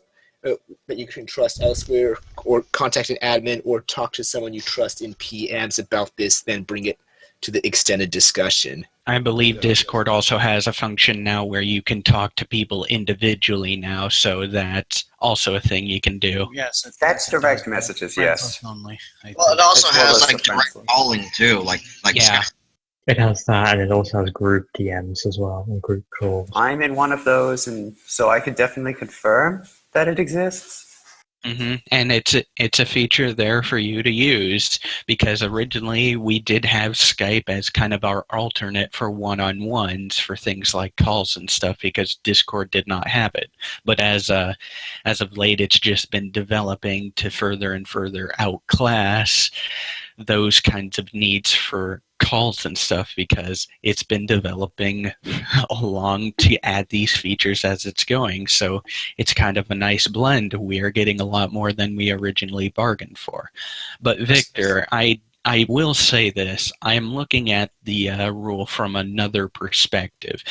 That you can trust elsewhere, or contact an admin, or talk to someone you trust in PMs about this, then bring it to the extended discussion. I believe Discord also has a function now where you can talk to people individually now, so that's also a thing you can do. Yes, That's it direct does. messages, Friends yes. Only, I Well, it think. also As well has as the like direct friends. calling too, like Yeah. Skype. It has that, and it also has group DMs as well, and group calls. I'm in one of those, and so I could definitely confirm that it exists. And it's a feature there for you to use, because originally we did have Skype as kind of our alternate for one-on-ones for things like calls and stuff, because Discord did not have it. But as of late, it's just been developing to further and further outclass those kinds of needs for calls and stuff, because it's been developing along to add these features as it's going. So it's kind of a nice blend. We are getting a lot more than we originally bargained for. But Victor, I will say this. I'm looking at the rule from another perspective.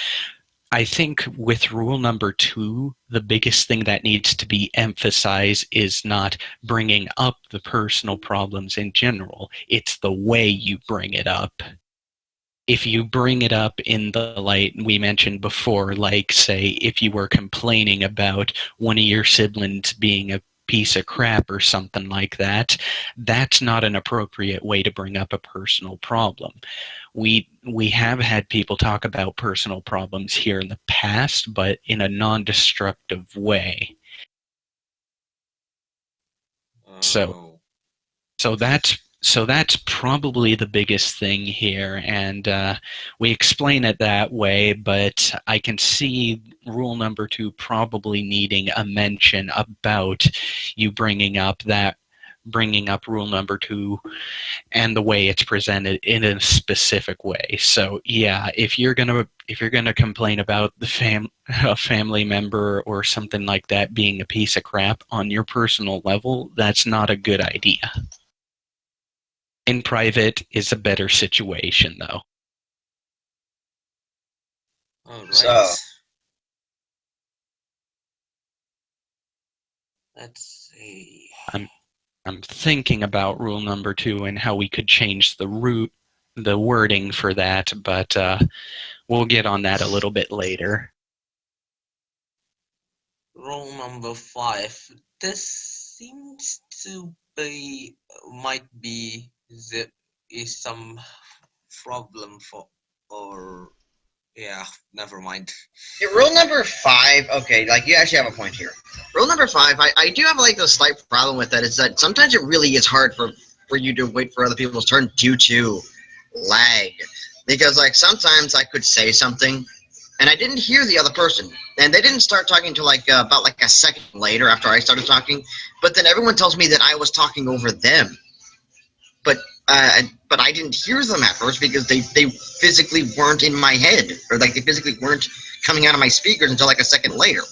I think with rule number 2, the biggest thing that needs to be emphasized is not bringing up the personal problems in general. It's the way you bring it up. If you bring it up in the light we mentioned before, like, say, if you were complaining about one of your siblings being a piece of crap or something like that, that's not an appropriate way to bring up a personal problem. We have had people talk about personal problems here in the past, but in a non-destructive way. So that's probably the biggest thing here, and we explain it that way, but I can see rule number 2 probably needing a mention about you bringing up rule number 2 and the way it's presented in a specific way. So yeah, if you're gonna complain about a family member or something like that being a piece of crap on your personal level, that's not a good idea. In private is a better situation, though. All right. So- Let's see. I'm thinking about rule number 2 and how we could change the wording for that, but we'll get on that a little bit later. Rule number 5. This seems to be is some problem for, or yeah, never mind. Yeah, rule number 5, okay, like you actually have a point here. Rule number 5, I do have like a slight problem with that, is that sometimes it really is hard for you to wait for other people's turn due to lag. Because like sometimes I could say something and I didn't hear the other person, and they didn't start talking till like about like a second later after I started talking, but then everyone tells me that I was talking over them. But I didn't hear them at first because they physically weren't in my head, or like they physically weren't coming out of my speakers until like a second later.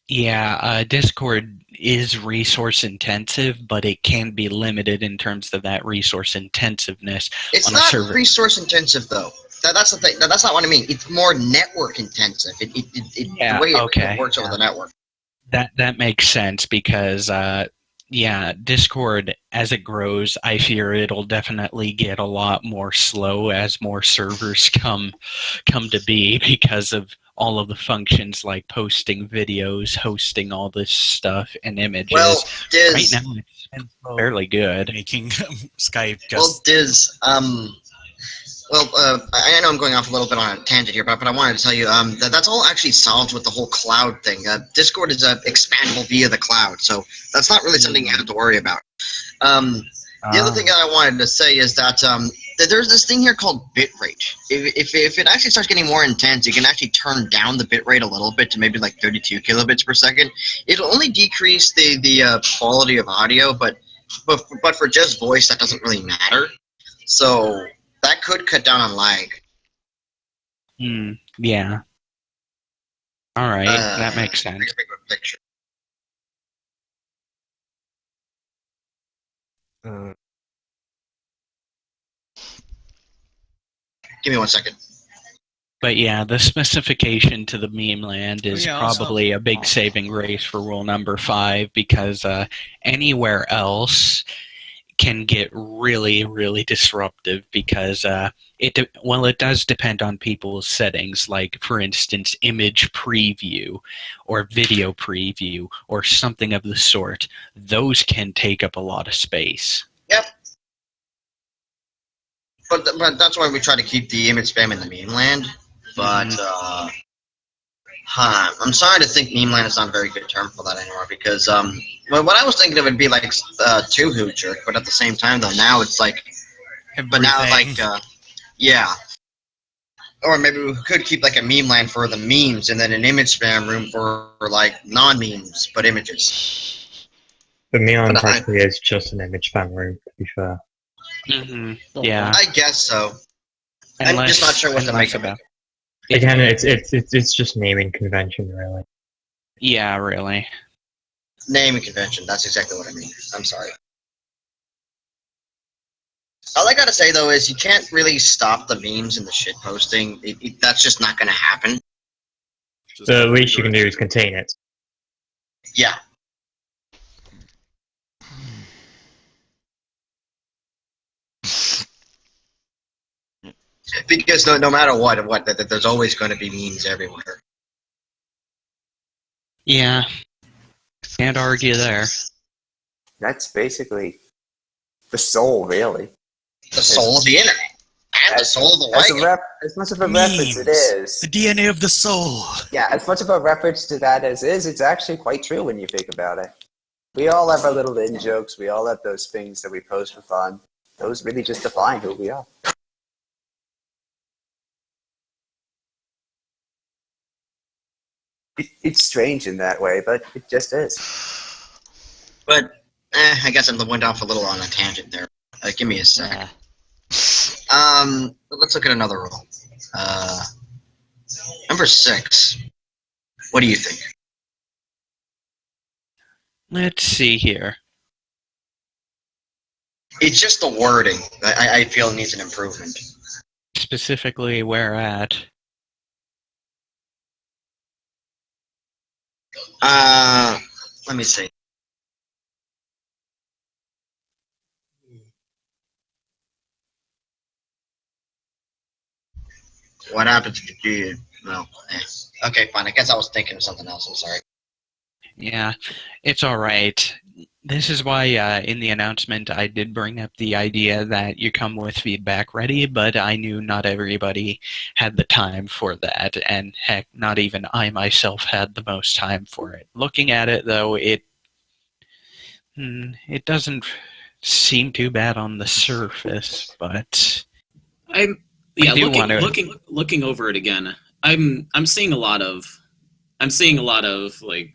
Yeah, Discord is resource intensive, but it can be limited in terms of that resource intensiveness. It's on a not server. resource intensive though. That's the thing. That's not what I mean. It's more network intensive. Yeah, the way okay. it works over the network. That makes sense, because yeah, Discord, as it grows, I fear it'll definitely get a lot more slow as more servers come to be because of all of the functions like posting videos, hosting all this stuff and images. Well, Diz, right now it's fairly good. Making Skype just. Well, Diz, I know I'm going off a little bit on a tangent here, but I wanted to tell you that's all actually solved with the whole cloud thing. Discord is expandable via the cloud, so that's not really something you have to worry about. The other thing I wanted to say is that there's this thing here called bitrate. If it actually starts getting more intense, you can actually turn down the bitrate a little bit to maybe like 32 kilobits per second. It'll only decrease the quality of audio, but for just voice, that doesn't really matter. So that could cut down on lag. Yeah. All right, that makes sense. Picture. Give me 1 second. But yeah, the specification to the meme land is probably a big saving grace for rule number 5 because anywhere else can get really, really disruptive because it does depend on people's settings, like, for instance, image preview or video preview or something of the sort. Those can take up a lot of space. Yep. But that's why we try to keep the image spam in the meme land. But I'm sorry to think meme land is not a very good term for that anymore because what I was thinking of would be like Tuhu jerk, but at the same time though now it's like, Everything. but now like yeah, or maybe we could keep like a meme land for the memes and then an image spam room for like non-memes but images. But Milan technically is just an image spam room, to be fair. Yeah, I guess so. I'm just not sure what to make about it. Again, it's just naming convention, really. Yeah, really. Naming convention, that's exactly what I mean. I'm sorry. All I gotta say, though, is you can't really stop the memes and the shit posting. That's just not gonna happen. The least you can do is contain it. Yeah. Because no matter what, there's always going to be memes everywhere. Yeah. Can't argue there. That's basically the soul, really. The soul of the internet. And the soul of the wagon. As much of a reference it is. The DNA of the soul. Yeah, as much of a reference to that as is, it's actually quite true when you think about it. We all have our little in-jokes. We all have those things that we post for fun. Those really just define who we are. It's strange in that way, but it just is. But, I guess I went off a little on a tangent there. Give me a sec. Let's look at another rule. Number 6. What do you think? Let's see here. It's just the wording. I feel needs an improvement. Specifically, where at? Let me see. What happened to you? Well, okay, fine. I guess I was thinking of something else. I'm sorry. Yeah, it's all right. This is why in the announcement I did bring up the idea that you come with feedback ready, but I knew not everybody had the time for that, and heck, not even I myself had the most time for it. Looking at it, though, it doesn't seem too bad on the surface, but looking over it again, I'm seeing a lot of like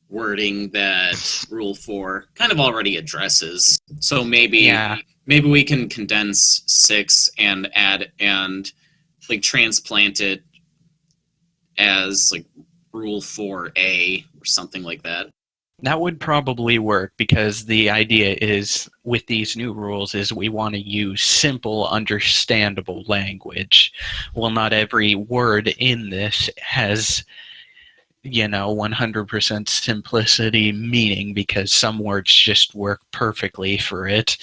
wording that Rule 4 kind of already addresses. So maybe we can condense 6 and add and like transplant it as like Rule 4A or something like that. That would probably work because the idea is with these new rules is we want to use simple, understandable language. Well, not every word in this has 100% simplicity meaning because some words just work perfectly for it.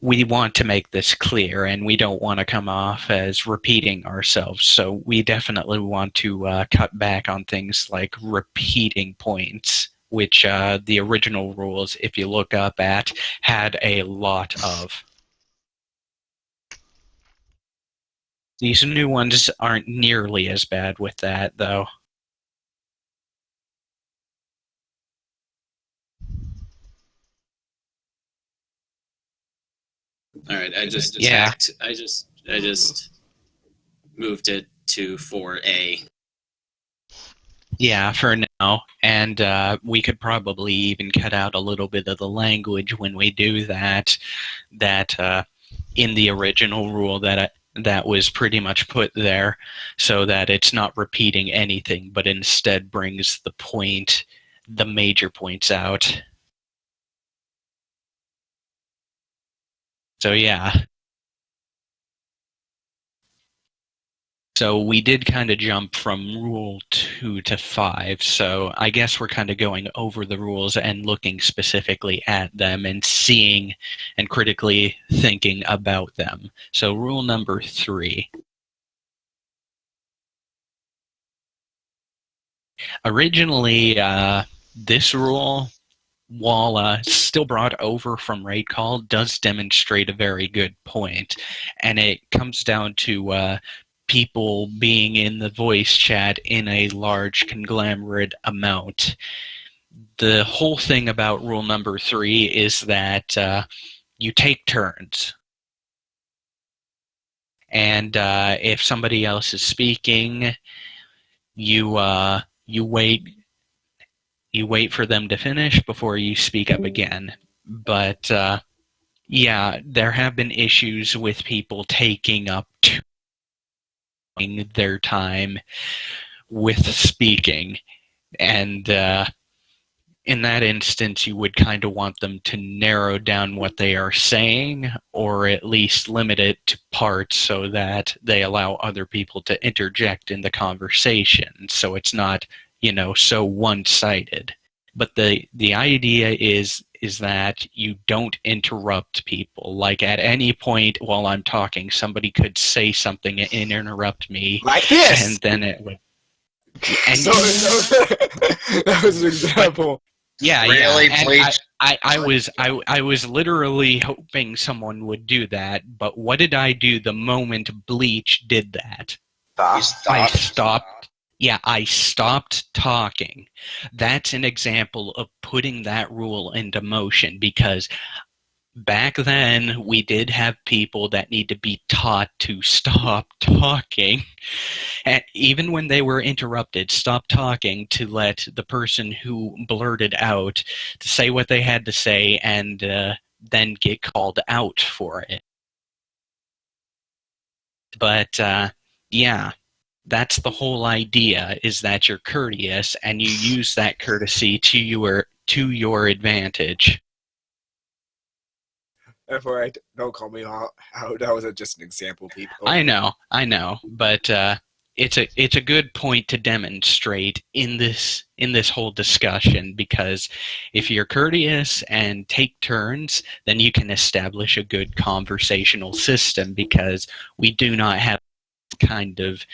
We want to make this clear and we don't want to come off as repeating ourselves. So we definitely want to cut back on things like repeating points, which the original rules, if you look up at, had a lot of. These new ones aren't nearly as bad with that, though. All right, I just Yeah. I just moved it to 4A. Yeah, for now. And we could probably even cut out a little bit of the language when we do that in the original rule that was pretty much put there so that it's not repeating anything, but instead brings the major points out. So yeah. So we did kind of jump from Rule 2 to 5, so I guess we're kind of going over the rules and looking specifically at them and seeing and critically thinking about them. So rule number 3. Originally, this rule, while still brought over from Raid Call, does demonstrate a very good point, and it comes down to people being in the voice chat in a large conglomerate amount. The whole thing about rule number 3 is that you take turns. And if somebody else is speaking, you wait for them to finish before you speak up again. But yeah, there have been issues with people taking up their time with speaking, and in that instance you would kind of want them to narrow down what they are saying, or at least limit it to parts so that they allow other people to interject in the conversation, so it's not so one-sided. But the idea is that you don't interrupt people. Like at any point while I'm talking, somebody could say something and interrupt me. Like this! And then it would... And So that was an example. yeah, Really, yeah. And please? I was literally hoping someone would do that, but what did I do the moment Bleach did that? You I stopped. stopped. Yeah, I stopped talking. That's an example of putting that rule into motion, because back then we did have people that need to be taught to stop talking. And even when they were interrupted, stop talking to let the person who blurted out to say what they had to say and then get called out for it. But yeah. That's the whole idea, is that you're courteous and you use that courtesy to your advantage. Therefore, don't call me out. That was just an example, people. I know, but it's a good point to demonstrate in this whole discussion, because if you're courteous and take turns, then you can establish a good conversational system, because we do not have kind of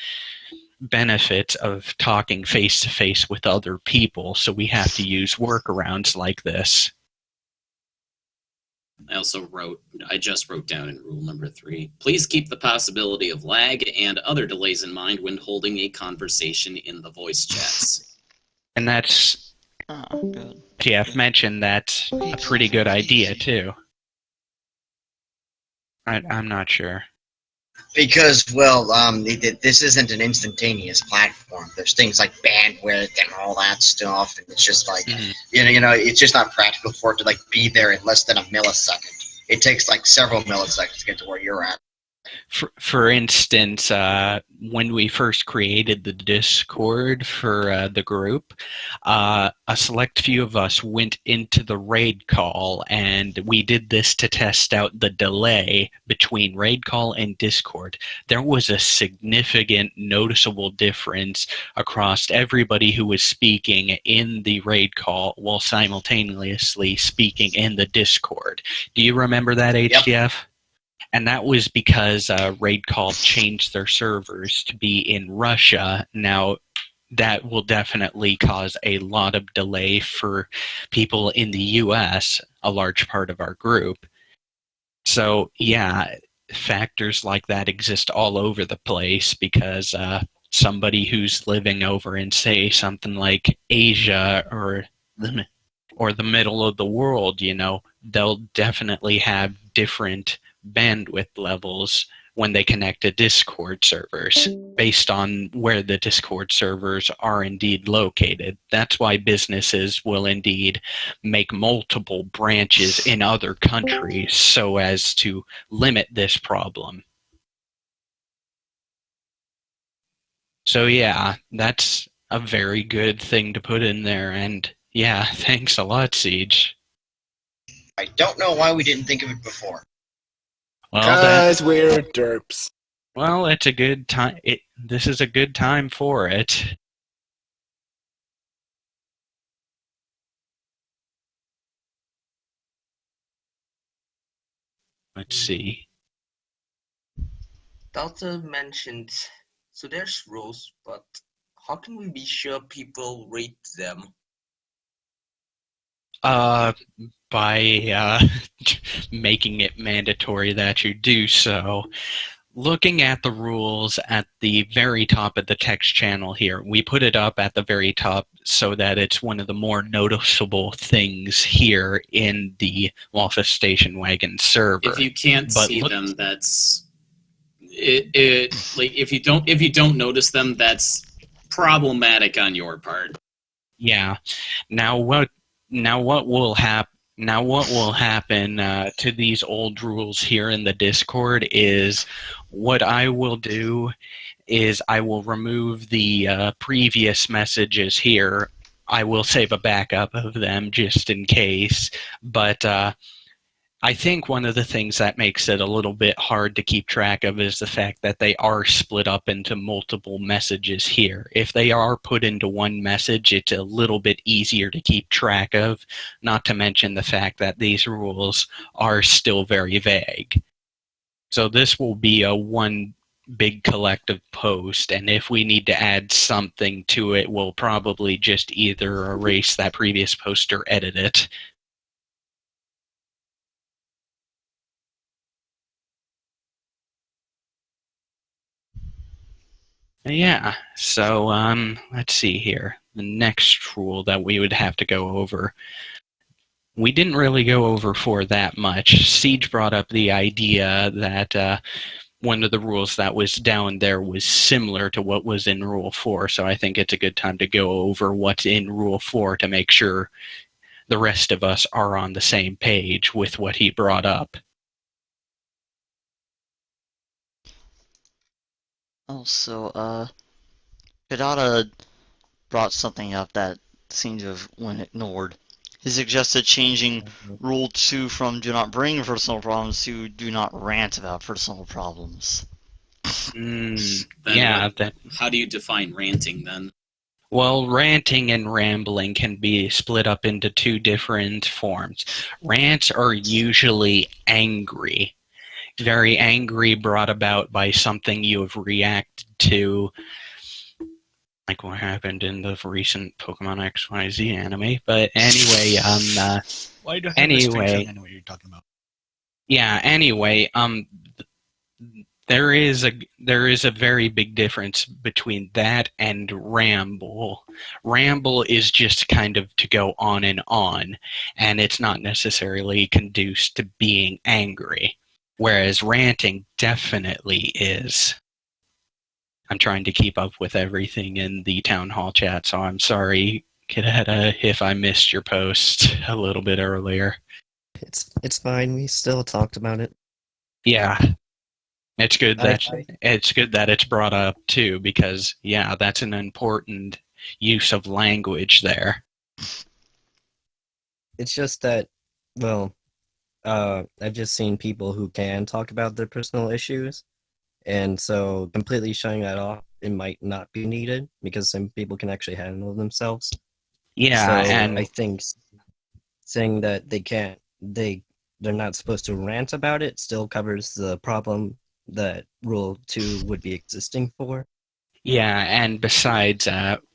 benefit of talking face to face with other people, so we have to use workarounds like this. I just wrote down in rule number 3, please keep the possibility of lag and other delays in mind when holding a conversation in the voice chats. And that's, good. Jeff mentioned, that's a pretty good idea too. I'm not sure. Because, this isn't an instantaneous platform. There's things like bandwidth and all that stuff, and it's just like, it's just not practical for it to be there in less than a millisecond. It takes several milliseconds to get to where you're at. For instance, when we first created the Discord for the group, a select few of us went into the raid call, and we did this to test out the delay between raid call and Discord. There was a significant, noticeable difference across everybody who was speaking in the raid call while simultaneously speaking in the Discord. Do you remember that, HDF? Yep. And that was because Raid Call changed their servers to be in Russia. Now, that will definitely cause a lot of delay for people in the US, a large part of our group. So, yeah, factors like that exist all over the place because somebody who's living over in, say, something like Asia or the middle of the world, you know, they'll definitely have different bandwidth levels when they connect to Discord servers based on where the Discord servers are indeed located. That's why businesses will indeed make multiple branches in other countries so as to limit this problem. So yeah, that's a very good thing to put in there, and yeah, thanks a lot, Siege. I don't know why we didn't think of it before. Well, Because we're derps. Well, it's a good time. This is a good time for it. Let's see. Delta mentioned, so there's rules, but how can we be sure people read them? By making it mandatory that you do so. Looking at the rules at the very top of the text channel here, we put it up at the very top so that it's one of the more noticeable things here in the Waffle Station Wagon server. If you can't see them, that's it. Like if you don't notice them, that's problematic on your part. Yeah. Now what will happen? Now what will happen to these old rules here in the Discord is what I will do is I will remove the previous messages here. I will save a backup of them just in case, but I think one of the things that makes it a little bit hard to keep track of is the fact that they are split up into multiple messages here. If they are put into one message, it's a little bit easier to keep track of, not to mention the fact that these rules are still very vague. So this will be a one big collective post, and if we need to add something to it, we'll probably just either erase that previous post or edit it. Yeah, so let's see here. The next rule that we would have to go over. We didn't really go over for that much. Siege brought up the idea that one of the rules that was down there was similar to what was in Rule 4, so I think it's a good time to go over what's in Rule 4 to make sure the rest of us are on the same page with what he brought up. Also, Kadada brought something up that seemed to have went ignored. He suggested changing Rule 2 from do not bring personal problems to do not rant about personal problems. How do you define ranting then? Well, ranting and rambling can be split up into two different forms. Rants are usually angry. Very angry, brought about by something you have reacted to, like what happened in the recent Pokemon XYZ anime. But anyway, Why do I have restrictions? I know what you're talking about. Yeah. Anyway, there is a very big difference between that and ramble. Ramble is just kind of to go on, and it's not necessarily conducive to being angry. Whereas ranting definitely is. I'm trying to keep up with everything in the town hall chat, so I'm sorry, Kadada, if I missed your post a little bit earlier. It's fine. We still talked about it. Yeah. It's good I- that it's brought up too, because yeah, that's an important use of language there. It's just that, well, I've just seen people who can talk about their personal issues, and so completely shutting that off, it might not be needed because some people can actually handle themselves. Yeah, So and I think saying that they're not supposed to rant about it still covers the problem that Rule 2 would be existing for. yeah, and besides,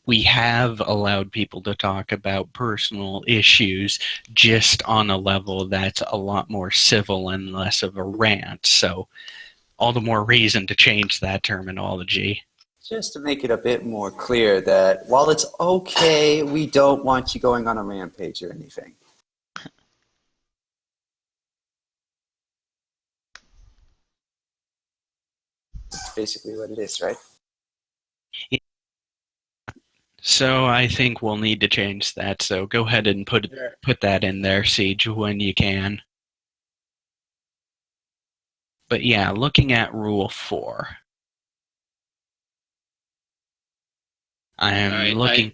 we have allowed people to talk about personal issues just on a level that's a lot more civil and less of a rant. So, all the more reason to change that terminology. Just to make it a bit more clear that while it's okay, we don't want you going on a rampage or anything. That's basically what it is, right? So I think we'll need to change that. So go ahead and put that in there, Siege, when you can. But yeah, looking at Rule 4. I'm All right, looking.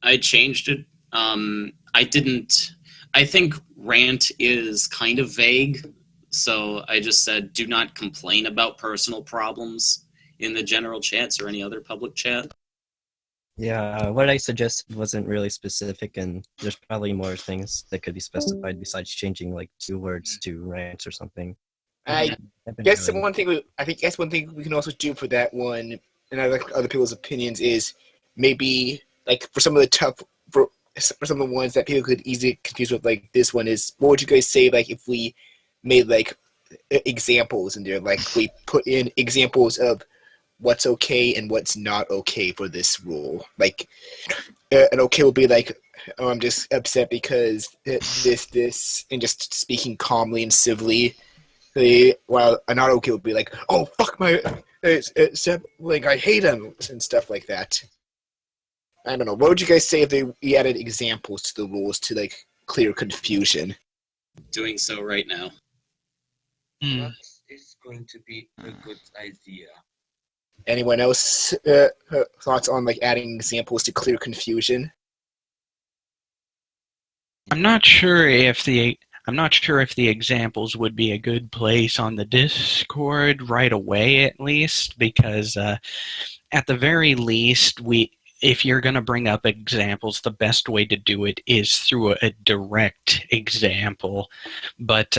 I changed it. I didn't. I think rant is kind of vague, so I just said do not complain about personal problems in the general chats or any other public chat. Yeah, what I suggested wasn't really specific, and there's probably more things that could be specified besides changing like 2 words to rant or something. I guess one thing we can also do for that one, and I like other people's opinions, is maybe like for some of the for some of the ones that people could easily confuse with, like this one is, what would you guys say like if we made like examples in there, like we put in examples of what's okay and what's not okay for this rule. Like an okay will be like, oh, I'm just upset because this, and just speaking calmly and civilly. While a not okay would be like, oh fuck my, like I hate him and stuff like that. I don't know. What would you guys say if we added examples to the rules to like clear confusion? Doing so right now. That is going to be a good idea. Anyone else thoughts on like adding examples to clear confusion? I'm not sure if the examples would be a good place on the Discord right away, at least, because at the very least, if you're going to bring up examples, the best way to do it is through a direct example. But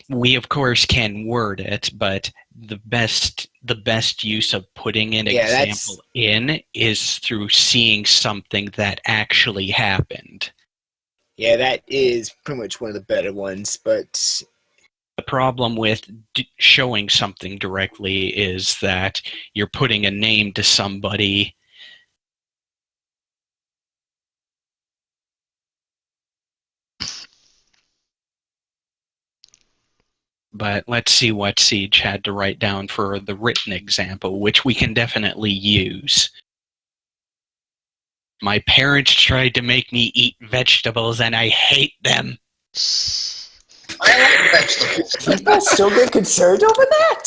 we, of course, can word it, but the best use of putting an example in is through seeing something that actually happened. Yeah, that is pretty much one of the better ones, but the problem with showing something directly is that you're putting a name to somebody. But let's see what Siege had to write down for the written example, which we can definitely use. My parents tried to make me eat vegetables, and I hate them. I like vegetables. People still get concerned over that?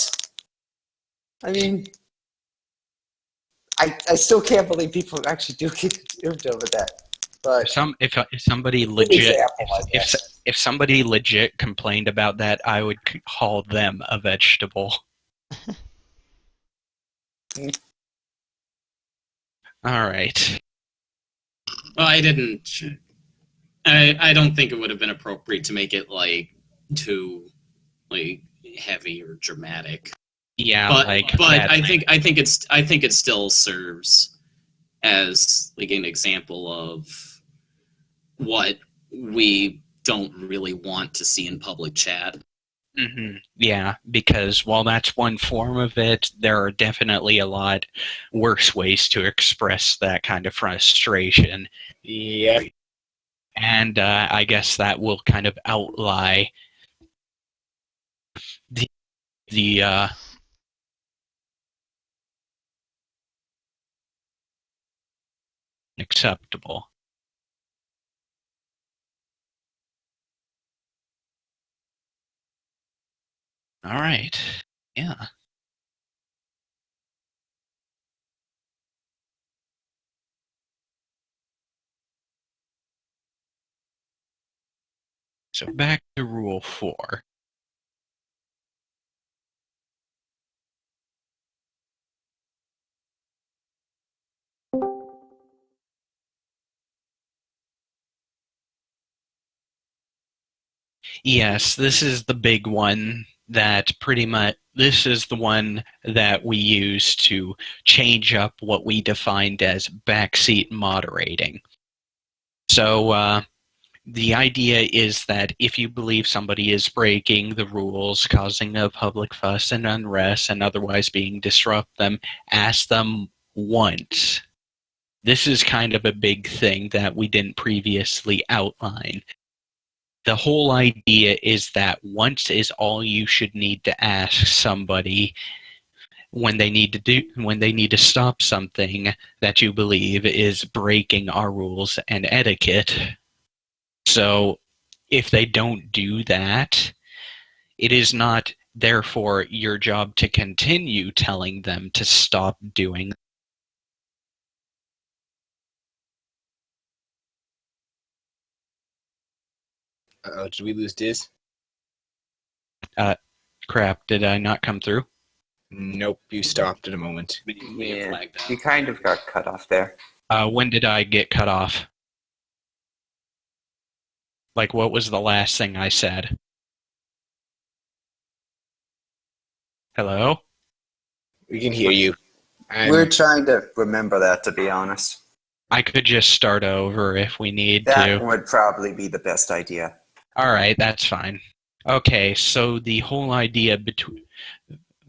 I mean, I still can't believe people actually do get concerned over that. But if somebody legit complained about that, I would call them a vegetable. All right. Well, I didn't. I don't think it would have been appropriate to make it like too like heavy or dramatic. Yeah, but I think it still serves as like an example of what we don't really want to see in public chat. Mm-hmm. Yeah, because while that's one form of it, there are definitely a lot worse ways to express that kind of frustration. Yeah. And I guess that will kind of outlie the acceptable. All right. Yeah. So back to Rule 4. Yes, this is the big one that pretty much, this is the one that we use to change up what we defined as backseat moderating. So the idea is that if you believe somebody is breaking the rules, causing a public fuss and unrest, and otherwise being disrupt them, ask them once. This is kind of a big thing that we didn't previously outline. The whole idea is that once is all you should need to ask somebody when they need to stop something that you believe is breaking our rules and etiquette. So if they don't do that, it is not therefore your job to continue telling them to stop doing. Uh-oh, did we lose Diz? Crap, did I not come through? Nope, you stopped at a moment. Yeah, you kind of got cut off there. When did I get cut off? Like, what was the last thing I said? Hello? We can hear you. We're trying to remember that, to be honest. I could just start over if we need That to. would probably be the best idea. All right, that's fine. Okay, so the whole idea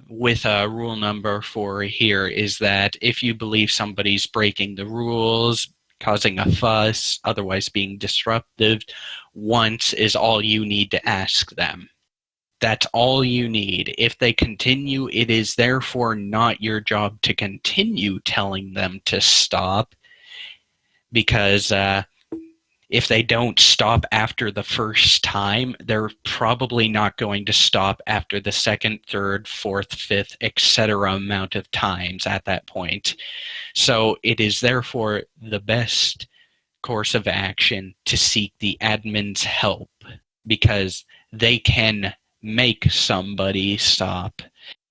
with rule number 4 here is that if you believe somebody's breaking the rules, causing a fuss, otherwise being disruptive, once is all you need to ask them. That's all you need. If they continue, it is therefore not your job to continue telling them to stop, because if they don't stop after the first time, they're probably not going to stop after the second, third, fourth, fifth, etc. amount of times at that point. So it is therefore the best course of action to seek the admin's help, because they can make somebody stop.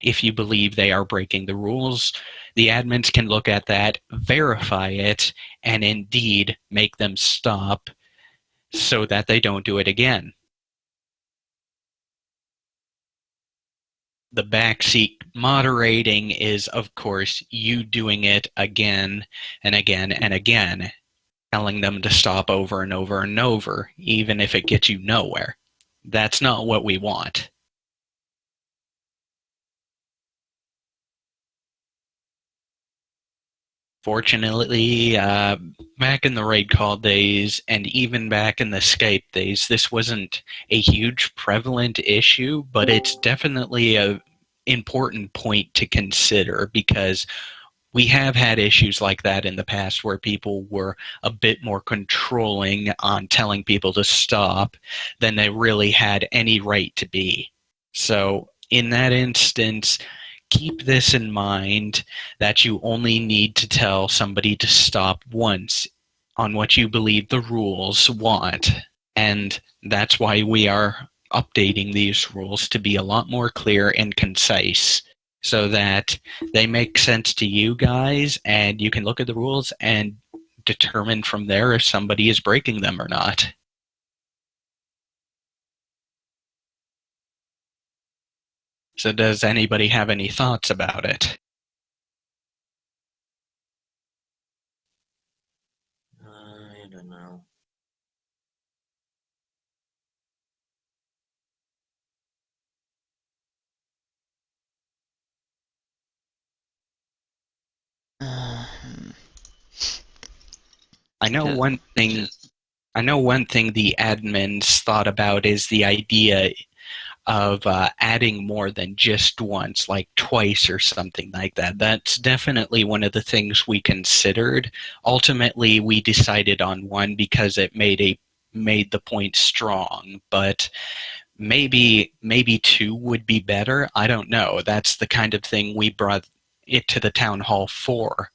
If you believe they are breaking the rules, the admins can look at that, verify it, and indeed make them stop so that they don't do it again. The backseat moderating is, of course, you doing it again and again and again, telling them to stop over and over and over, even if it gets you nowhere. That's not what we want. Fortunately, back in the raid call days and even back in the Skype days, this wasn't a huge prevalent issue, but it's definitely an important point to consider, because we have had issues like that in the past where people were a bit more controlling on telling people to stop than they really had any right to be. So in that instance, keep this in mind, that you only need to tell somebody to stop once on what you believe the rules want. And that's why we are updating these rules to be a lot more clear and concise, so that they make sense to you guys and you can look at the rules and determine from there if somebody is breaking them or not. So does anybody have any thoughts about it? I don't know. I know one thing the admins thought about is the idea of adding more than just once, like twice or something like that. That's definitely one of the things we considered. Ultimately, we decided on one because it made the point strong, but maybe 2 would be better. I don't know. That's the kind of thing we brought it to the town hall for,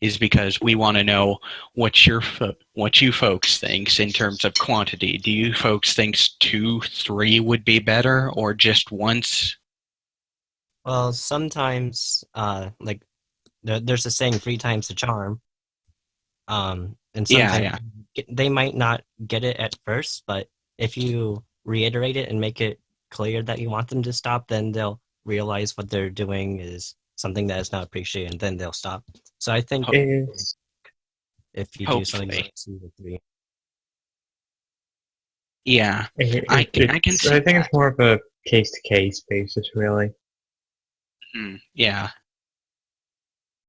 is because we want to know what you folks thinks in terms of quantity. Do you folks think 2, 3 would be better, or just once? Well, sometimes, like, there's a saying, 3 times the charm. And sometimes they might not get it at first, but if you reiterate it and make it clear that you want them to stop, then they'll realize what they're doing is something that is not appreciated, and then they'll stop. So I think if you do something like 2 or 3. Yeah, I think it's more of a case-to-case basis, really. Yeah,